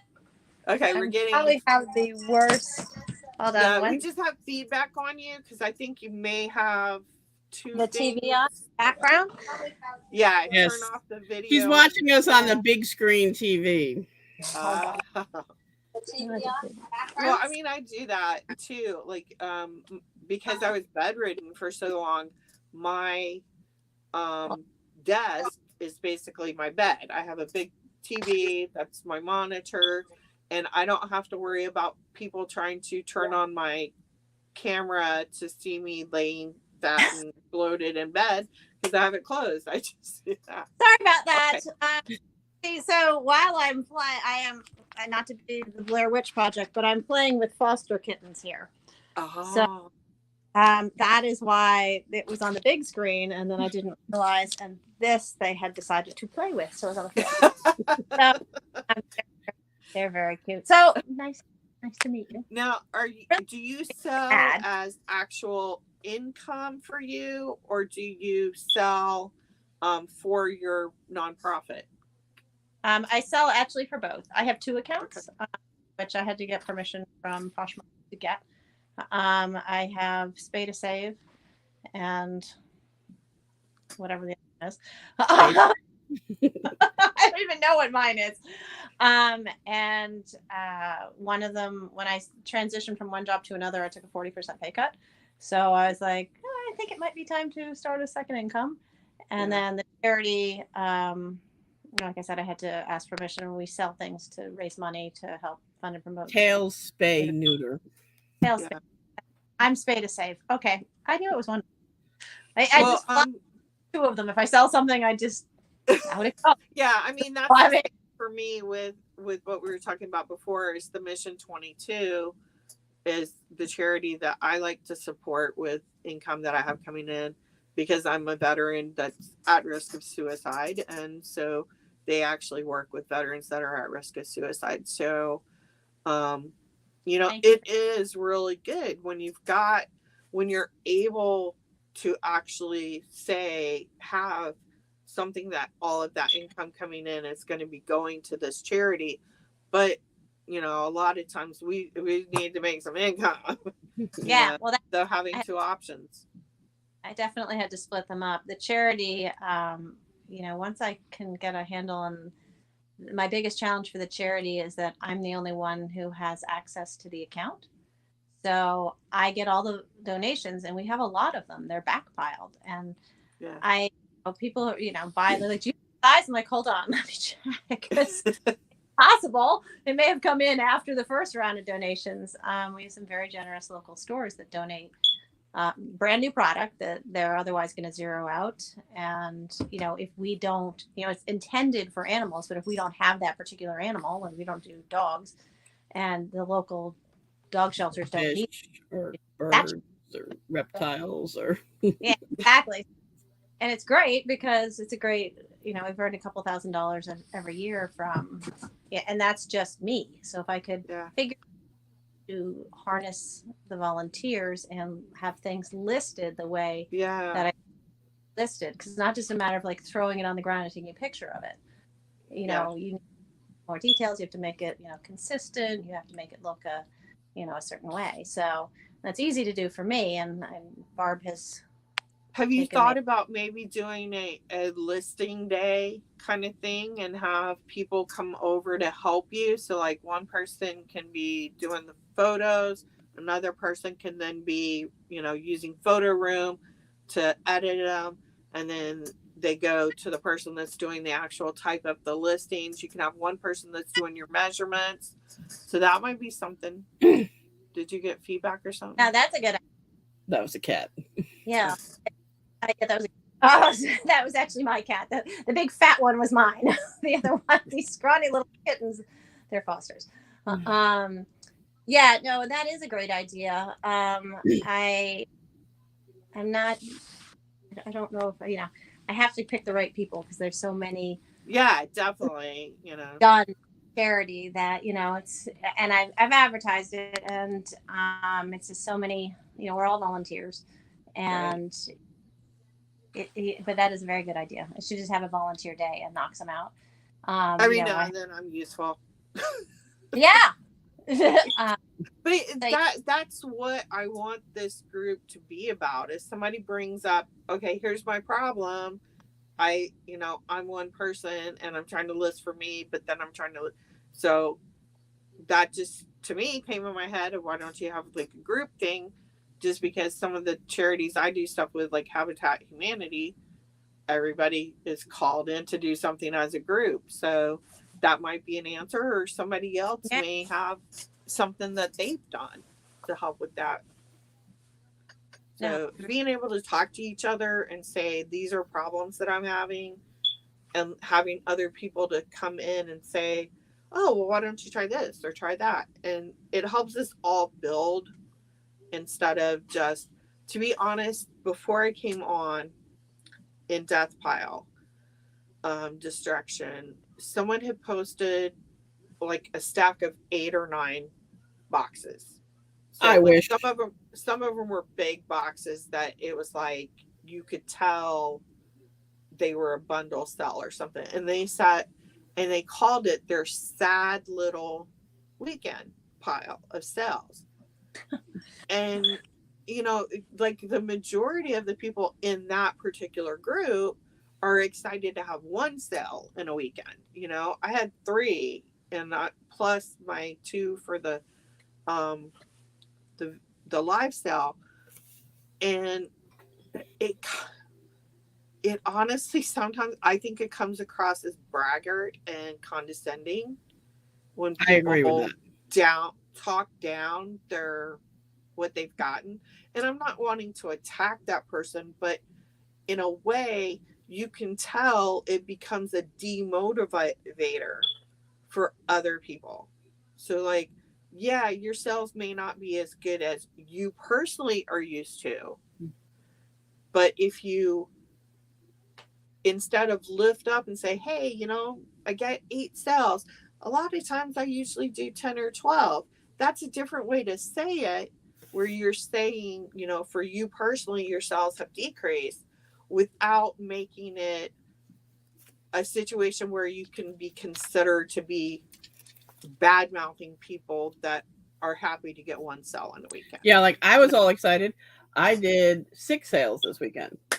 Okay, we're getting. Probably have the worst. Hold on. We just have feedback on you because I think you may have the TV on background. Yeah, yes. Turn off the video. He's watching us on the big screen TV. Well, I mean, I do that too. Like, because I was bedridden for so long, my desk is basically my bed. I have a big TV, that's my monitor, and I don't have to worry about people trying to turn on my camera to see me laying fat and bloated in bed because I have it closed. I just do that. Sorry about that. Okay. So while I'm playing, I am not to be the Blair Witch Project, but I'm playing with foster kittens here. Oh. So that is why it was on the big screen, and then I didn't realize, and this they had decided to play with, so it was on the so, they're very cute. So nice to meet you. Now, do you sell as actual income for you, or do you sell for your nonprofit? I sell actually for both. I have 2 accounts, which I had to get permission from Poshmark to get. I have Spay to Save and whatever the other is. I don't even know what mine is. And one of them, when I transitioned from one job to another, I took a 40% pay cut. So I was like, I think it might be time to start a second income. And then the charity, like I said, I had to ask permission, and we sell things to raise money to help fund and promote. Tails, Spay, Neuter. Tails, Spay. I'm Spay to Save. Okay, I knew it was one. I just 2 of them. If I sell something, I just Yeah, I mean that's for me with what we were talking about before is the Mission 22 is the charity that I like to support with income that I have coming in because I'm a veteran that's at risk of suicide, and so they actually work with veterans that are at risk of suicide. So it is really good when you're able to actually have something that all of that income coming in is going to be going to this charity. But a lot of times we need to make some income. Yeah, well, so having 2 options. I definitely had to split them up. The charity, once I can get a handle on my biggest challenge for the charity is that I'm the only one who has access to the account. So I get all the donations and we have a lot of them. They're backpiled. And Yeah. people, buy, they're like, do you have size? I'm like, hold on, let me check. It's possible. It may have come in after the first round of donations. We have some very generous local stores that donate brand new product that they're otherwise going to zero out. And, if we don't, it's intended for animals, but if we don't have that particular animal and we don't do dogs and the local dog shelters don't need Fish or birds or reptiles or yeah, exactly. And it's great because it's a great, we've earned a couple $1,000s every year from, and that's just me. So if I could figure to harness the volunteers and have things listed the way that I listed, because it's not just a matter of like throwing it on the ground and taking a picture of it. You need more details. You have to make it, consistent. You have to make it look a certain way. So that's easy to do for me. And Barb has. Have you thought about maybe doing a listing day kind of thing and have people come over to help you? So like one person can be doing the photos, another person can then be, using photo room to edit them. And then they go to the person that's doing the actual type of the listings. You can have one person that's doing your measurements. So that might be something. Did you get feedback or something? Yeah, that's a good idea. That was a cat. Yeah. That was actually my cat. The big fat one was mine. The other one, these scrawny little kittens, they're fosters. Yeah, no, that is a great idea. I don't know if, I have to pick the right people because there's so many. Yeah, definitely, done charity that, it's, and I've advertised it and it's just so many, we're all volunteers and but that is a very good idea. I should just have a volunteer day and knock some out. Every now and then I'm useful. Yeah. But that's what I want this group to be about. If somebody brings up, okay, here's my problem. I'm one person and I'm trying to list for me, but then I'm trying to, so that just to me came in my head of why don't you have like a group thing? Just because some of the charities I do stuff with, like Habitat Humanity, everybody is called in to do something as a group. So that might be an answer, or somebody else may have something that they've done to help with that. So being able to talk to each other and say, these are problems that I'm having, and having other people to come in and say, oh, well, why don't you try this or try that? And it helps us all build instead of just, to be honest, before I came on in Death Pile Distraction, someone had posted like a stack of 8 or 9 boxes. So I wish some of them were big boxes that it was like you could tell they were a bundle sell or something. And they sat and they called it their sad little weekend pile of sales. And like the majority of the people in that particular group are excited to have one sale in a weekend. I had 3 and plus my 2 for the live sale, and it honestly sometimes I think it comes across as braggart and condescending when people I agree with that. talk down what they've gotten. And I'm not wanting to attack that person, but in a way you can tell it becomes a demotivator for other people. So like, yeah, your sales may not be as good as you personally are used to, but if you instead of lift up and say, hey, I get 8 sales, a lot of times I usually do 10 or 12. That's a different way to say it, where you're saying, for you personally, your sales have decreased without making it a situation where you can be considered to be bad mouthing people that are happy to get one sale on the weekend. Yeah, like I was all excited. I did 6 sales this weekend. So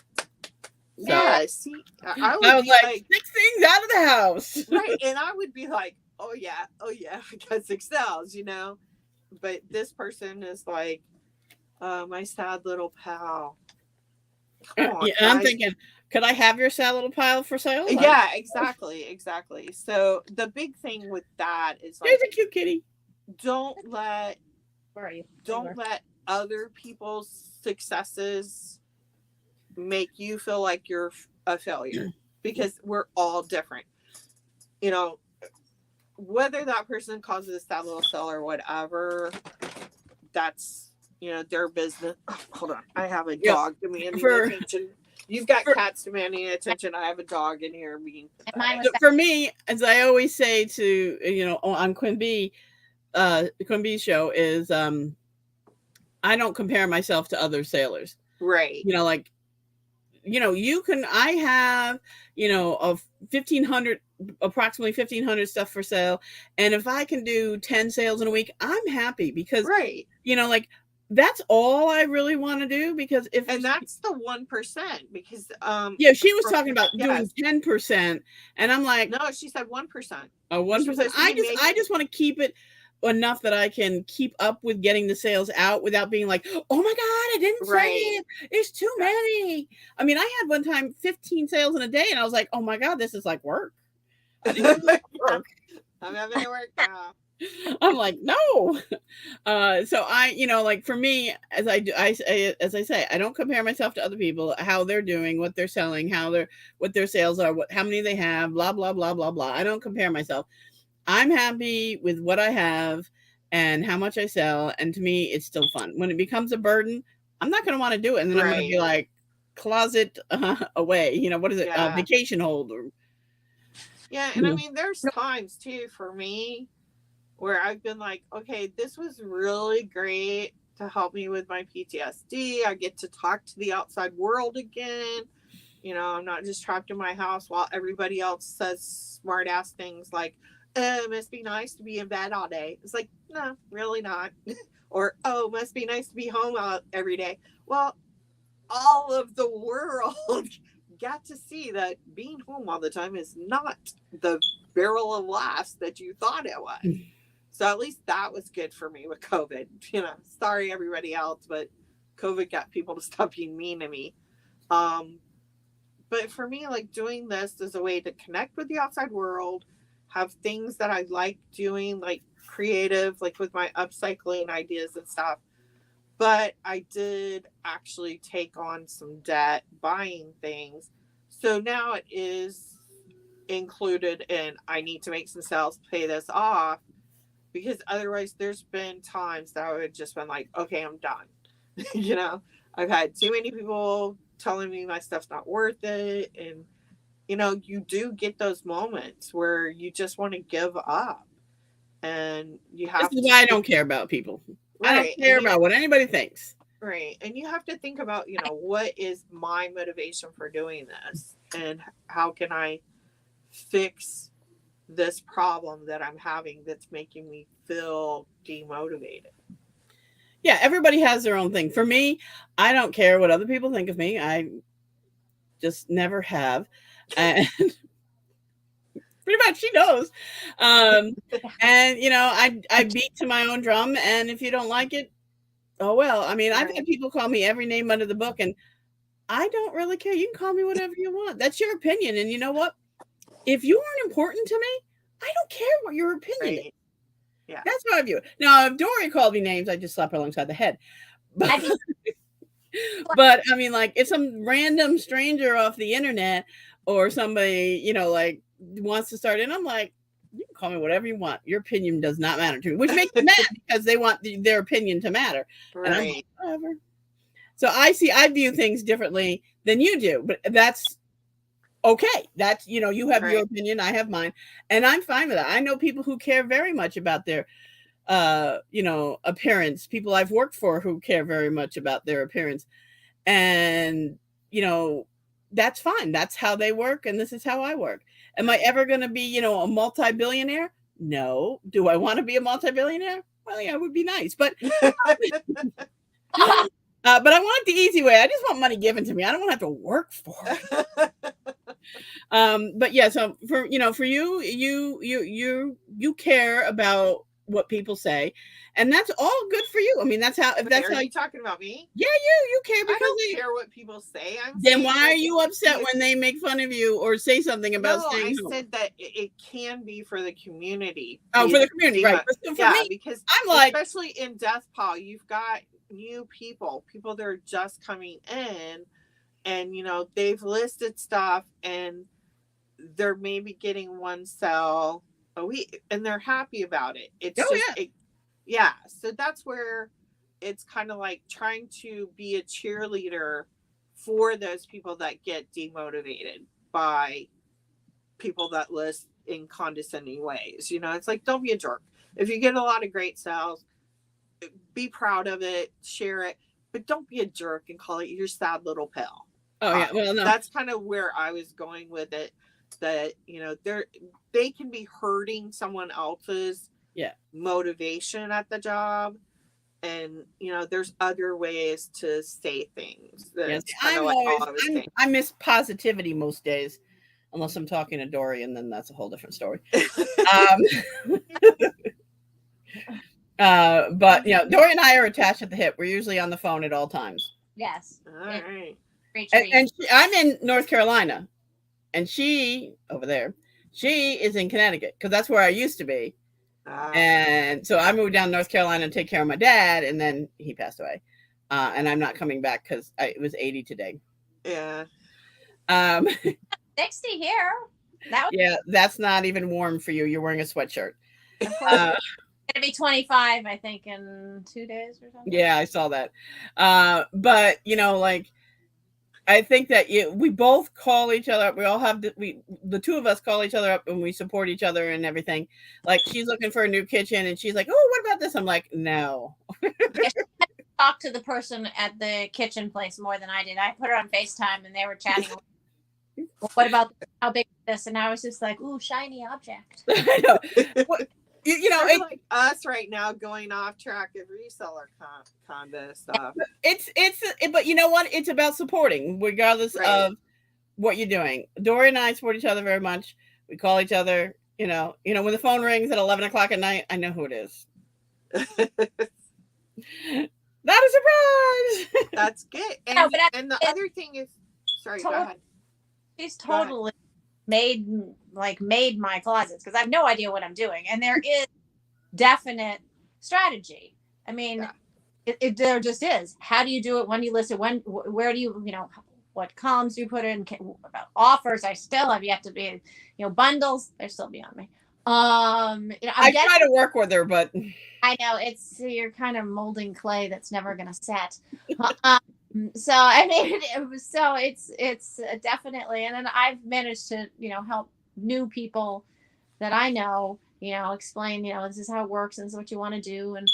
Yeah, see, I would I was be like 6 things out of the house. right, and I would be like, oh yeah, I got 6 sales, you know. But this person is like, my sad little pal. Come on, Yeah, I'm guys. thinking, could I have your sad little pile for sale? Like, Yeah, exactly. So the big thing with that is like, here's a cute kitty. Where are you? don't let other people's successes make you feel like you're a failure, because we're all different. You know, whether that person causes that little sale or whatever, that's, you know, their business. Oh, hold on, I have a Yeah, dog demanding for- attention. You've got cats demanding attention. I have a dog in here being And mine was For me, as I always say to, you know, on Quinn B's show is, I don't compare myself to other sailors. right. You know, like, you know, I have, you know, of 1,500, approximately 1,500 stuff for sale. And if I can do 10 sales in a week, I'm happy, because, Right. you know, like, that's all I really want to do. Because And that's the 1%, because yeah, she was for- talking about doing yes. 10%, and I'm like, no, she said 1%. 1%. supposed to I be just making- want to keep it enough that I can keep up with getting the sales out without being like, oh my god, I didn't Right. save. It's too many. I mean, I had one time 15 sales in a day, and I was like, oh my god, this is like work. I didn't do work. I'm having to work now. I'm like, no. So I, you know, like, for me, as I say, I don't compare myself to other people, how they're doing, what they're selling, what their sales are, how many they have, blah, blah, blah, blah, blah. I don't compare myself. I'm happy with what I have and how much I sell. And to me, it's still fun. When it becomes a burden, I'm not going to want to do it. And then I'm going to be like, closet away, you know, what is it? Yeah. Vacation hold. Or, Yeah, and I mean, there's times too for me where I've been like, okay, this was really great to help me with my PTSD. I get to talk to the outside world again. You know, I'm not just trapped in my house while everybody else says smart ass things like, it must be nice to be in bed all day. It's like, no, really not. Or, oh, must be nice to be home every day. Well, all of the world got to see that being home all the time is not the barrel of laughs that you thought it was. So at least that was good for me with COVID. You know, sorry everybody else, but COVID got people to stop being mean to me. But for me, like, doing this is a way to connect with the outside world, have things that I like doing, like creative, like with my upcycling ideas and stuff. But I did actually take on some debt buying things. So now it is included in, I need to make some sales to pay this off, because otherwise there's been times that I would just been like, okay, I'm done. You know, I've had too many people telling me my stuff's not worth it. And, you know, you do get those moments where you just want to give up. And you have this is why I don't care about people. I Right. don't care about what anybody thinks. Right. And you have to think about, you know, what is my motivation for doing this? And how can I fix this problem that I'm having that's making me feel demotivated? Yeah, everybody has their own thing. For me, I don't care what other people think of me. I just never have. And pretty much she knows. And, you know, I beat to my own drum. And if you don't like it, oh, well. I mean, I've had people call me every name under the book, and I don't really care. You can call me whatever you want. That's your opinion. And you know what? If you aren't important to me, I don't care what your opinion is. Yeah. That's how I view it. Now, if Dory called me names, I'd just slap her alongside the head. But, but I mean, like, if some random stranger off the internet or somebody, you know, like, wants to start in, I'm like, you can call me whatever you want. Your opinion does not matter to me, which makes me mad because they want their opinion to matter. Right. And I'm like, whatever. So I view things differently than you do, but that's okay. That's, you know, you have your opinion, I have mine, and I'm fine with that. I know people who care very much about their, you know, appearance, people I've worked for who care very much about their appearance. And, you know, that's fine. That's how they work. And this is how I work. Am I ever going to be, you know, a multi-billionaire? No. Do I want to be a multi-billionaire? Well, yeah, it would be nice. But But I want it the easy way. I just want money given to me. I don't want to have to work for it. But yeah, so for you care about what people say, and that's all good for you. I mean, that's how. If that's Are how you talking about me? Yeah, you care I because don't care what people say. then why are you upset when they make fun of you or say something about No, staying I home? said that it can be for the community. Oh, for the community, right? But so for me, because I'm like, especially in Death Paw, you've got new people that are just coming in, and they've listed stuff, and they're maybe getting one sale a week, and they're happy about it. It's yeah. So that's where it's kind of like trying to be a cheerleader for those people that get demotivated by people that list in condescending ways. It's like, don't be a jerk. If you get a lot of great sales, be proud of it, share it, but don't be a jerk and call it your sad little pal. Oh yeah, well, no. That's kind of where I was going with it. That they can be hurting someone else's motivation at the job, and there's other ways to say things. Yes, I miss positivity most days, unless I'm talking to Dory, and then that's a whole different story. But Dory and I are attached at the hip. We're usually on the phone at all times. Yes. All right. And I'm in North Carolina, and she over there, she is in Connecticut because that's where I used to be. And so I moved down to North Carolina to take care of my dad, and then he passed away. And I'm not coming back because it was 80 today. Yeah. 60 here. That's not even warm for you. You're wearing a sweatshirt. It's gonna be 25, I think, in 2 days or something. Yeah, I saw that. But I think that we both call each other up. We all have the two of us call each other up, and we support each other and everything. Like, she's looking for a new kitchen, and she's like, "Oh, what about this?" I'm like, "No." Talk to the person at the kitchen place more than I did. I put her on FaceTime, and they were chatting. Well, what about how big is this? And I was just like, "Ooh, shiny object." I know. It's like us right now going off track of reseller condo stuff. But you know what? It's about supporting, regardless of what you're doing. Dory and I support each other very much. We call each other. When the phone rings at 11 o'clock at night, I know who it is. Not a surprise. That's good. And, and the other thing is, sorry, go ahead. She's totally made my closets because I have no idea what I'm doing, and there is definite strategy. I mean, there just is. How do you do it? When do you list it? Where do you what columns do you put in? About offers, I still have yet to be. Bundles, they're still beyond me. I try to work with her, but I know you're kind of molding clay that's never gonna set. So I mean, it's definitely, and then I've managed to help new people that I know explain this is how it works and this is what you want to do, and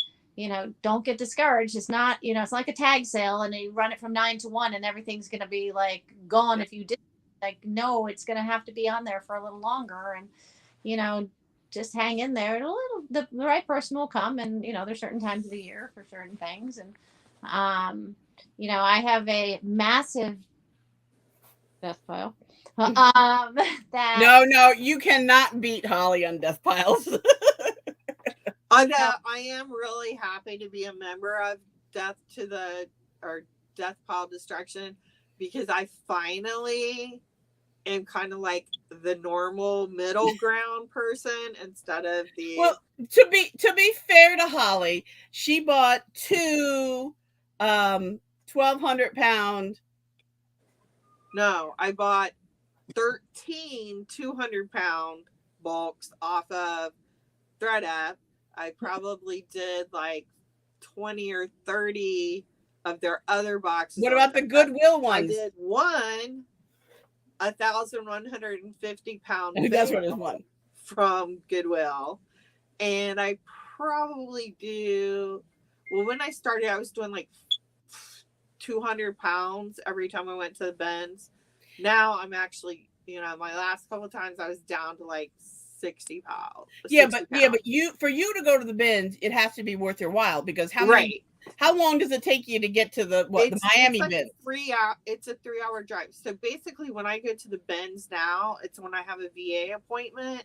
don't get discouraged. It's not it's like a tag sale and you run it from 9 to 1 and everything's gonna be like gone if you did. Like, no, it's gonna have to be on there for a little longer, and just hang in there. The right person will come, and there's certain times of the year for certain things, and I have a massive death pile. No, you cannot beat Holly on death piles. I am really happy to be a member of Death Pile Destruction, because I finally am kind of like the normal middle ground person instead of the. Well, to be fair to Holly, she bought 2 1,200-pound. No, I bought 13 200-pound bulks off of ThredUp. I probably did like 20 or 30 of their other boxes. What about the Goodwill ones? I did one 1,150-pound. That's what it was. From Goodwill, and I probably do. Well, when I started, I was doing like 200 pounds every time I went to the bins. Now I'm actually, my last couple of times I was down to like 60 pounds. Yeah, 60 but pounds. for you to go to the bins, it has to be worth your while, because how long does it take you to get to the Miami like bin? It's a 3-hour drive. So basically, when I go to the bins now, it's when I have a VA appointment,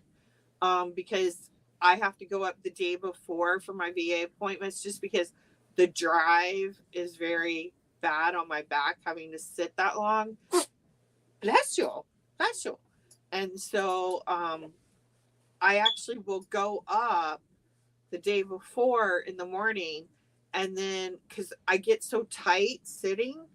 because I have to go up the day before for my VA appointments, just because the drive is very bad on my back, having to sit that long. Bless you. And so I actually will go up the day before in the morning, and then because I get so tight sitting,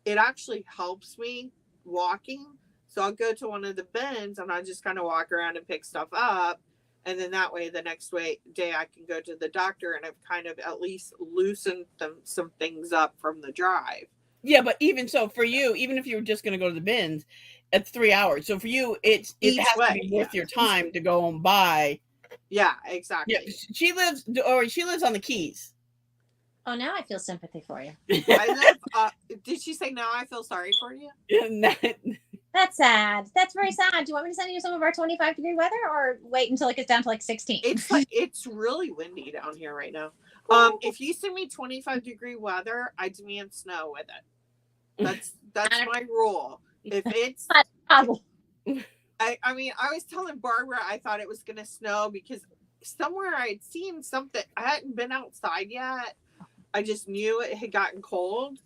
it actually helps me walking. So I'll go to one of the bins and I just kind of walk around and pick stuff up, and then that way the next day I can go to the doctor, and I've kind of at least loosened some things up from the drive. Yeah, but even so, for you, even if you were just going to go to the bins, it's 3 hours. So for you, it has to be worth your time to go and buy. Yeah, exactly. Yeah, she lives on the Keys. Oh, now I feel sympathy for you. I live. Did she say now I feel sorry for you? That's sad. That's very sad. Do you want me to send you some of our 25-degree weather, or wait until it gets down to like 16? It's really windy down here right now. If you send me 25-degree weather, I demand snow with it. That's my rule. If it's I mean, I was telling Barbara I thought it was gonna snow because somewhere I had seen something. I hadn't been outside yet. I just knew it had gotten cold,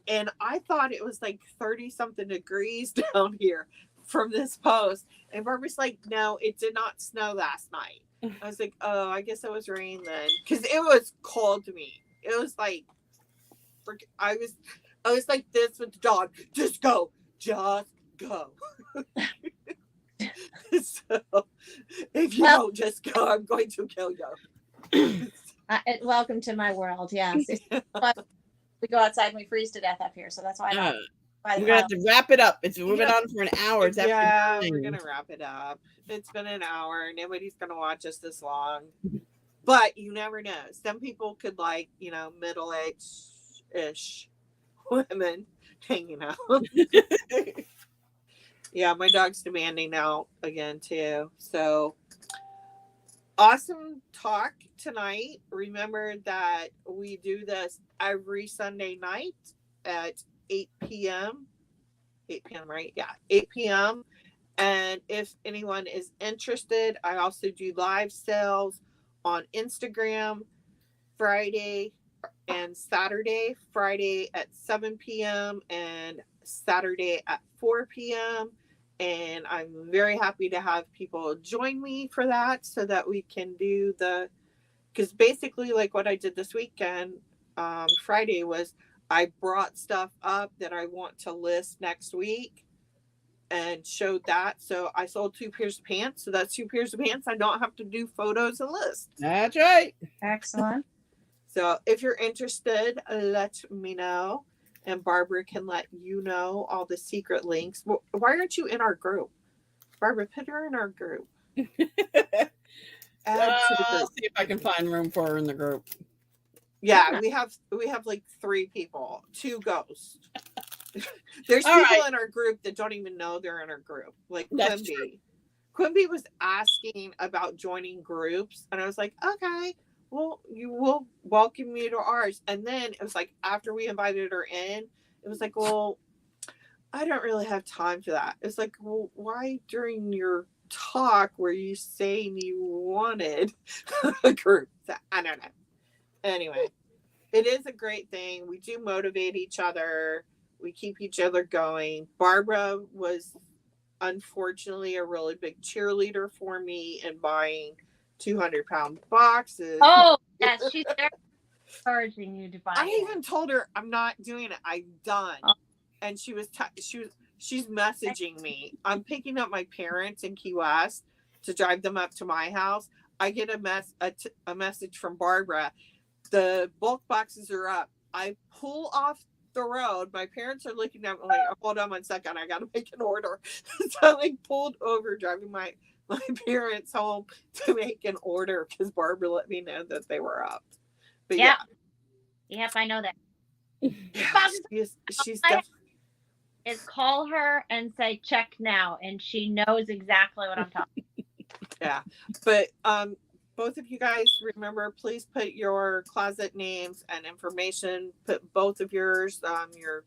and I thought it was like 30-something degrees down here from this post. And Barbara's like, no, it did not snow last night. I was like, oh, I guess it was rain then, because it was cold to me. It was like, I was like this with the dog. Just go. So if you don't just go, I'm going to kill you. Welcome to my world. Yes. We go outside and we freeze to death up here, so that's why we're gonna have to wrap it up. We've been on for an hour. Yeah, we're gonna wrap it up. It's been an hour. Nobody's gonna watch us this long, but you never know. Some people could like, middle-aged-ish women hanging out. Yeah, my dog's demanding now again too. So awesome talk tonight. Remember that we do this every Sunday night at 8 p.m. 8 p.m., right? Yeah, 8 p.m. And if anyone is interested, I also do live sales on Instagram Friday and Saturday. Friday at 7 p.m. and Saturday at 4 p.m. And I'm very happy to have people join me for that, so that we can do because basically like what I did this weekend, Friday, was I brought stuff up that I want to list next week and showed that. So I sold 2 pairs of pants. So that's 2 pairs of pants. I don't have to do photos and lists. That's right. Excellent. So if you're interested, let me know. And Barbara can let you know all the secret links. Why aren't you in our group? Barbara, put her in our group. I'll see if I can find room for her in the group. Yeah, we have like 3 people, 2 ghosts. There's people in our group that don't even know they're in our group. Like Quimby. Quimby was asking about joining groups, and I was like, okay, well, you will welcome me to ours. And then it was like, after we invited her in, it was like, well, I don't really have time for that. It's like, well, why during your talk were you saying you wanted a group? So, I don't know. Anyway, it is a great thing. We do motivate each other. We keep each other going. Barbara was unfortunately a really big cheerleader for me in buying 200-pound boxes. Oh, yes, she's there encouraging you to buy. I even told her I'm not doing it. I'm done. Oh. And she's messaging me. I'm picking up my parents in Key West to drive them up to my house. I get a message from Barbara. The bulk boxes are up. I pull off the road. My parents are looking at me like, hold on 1 second, I gotta make an order. So I like pulled over, driving my parents home to make an order because Barbara let me know that they were up. But yep, I know that. Yeah, she's definitely. Is call her and say check now, and she knows exactly what I'm talking about. Yeah, But both of you guys remember, please put your closet names and information. Put both of yours, your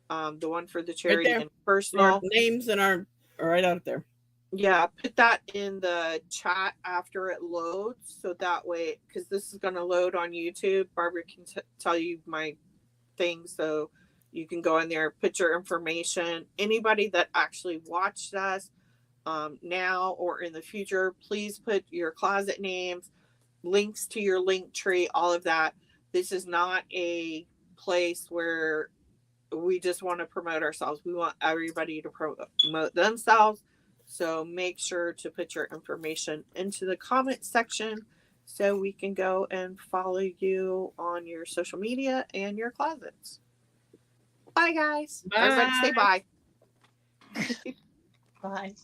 the one for the charity there. and Our personal. names and are right out there. Yeah, put that in the chat after it loads, so that way, because this is going to load on YouTube. Barbara can tell you my thing, so you can go in there, put your information. Anybody that actually watched us now or in the future, please put your closet names, links to your link tree, all of that. This is not a place where we just want to promote ourselves. We want everybody to promote themselves. So make sure to put your information into the comment section so we can go and follow you on your social media and your closets. Bye, guys. Bye. Everybody say bye. Bye.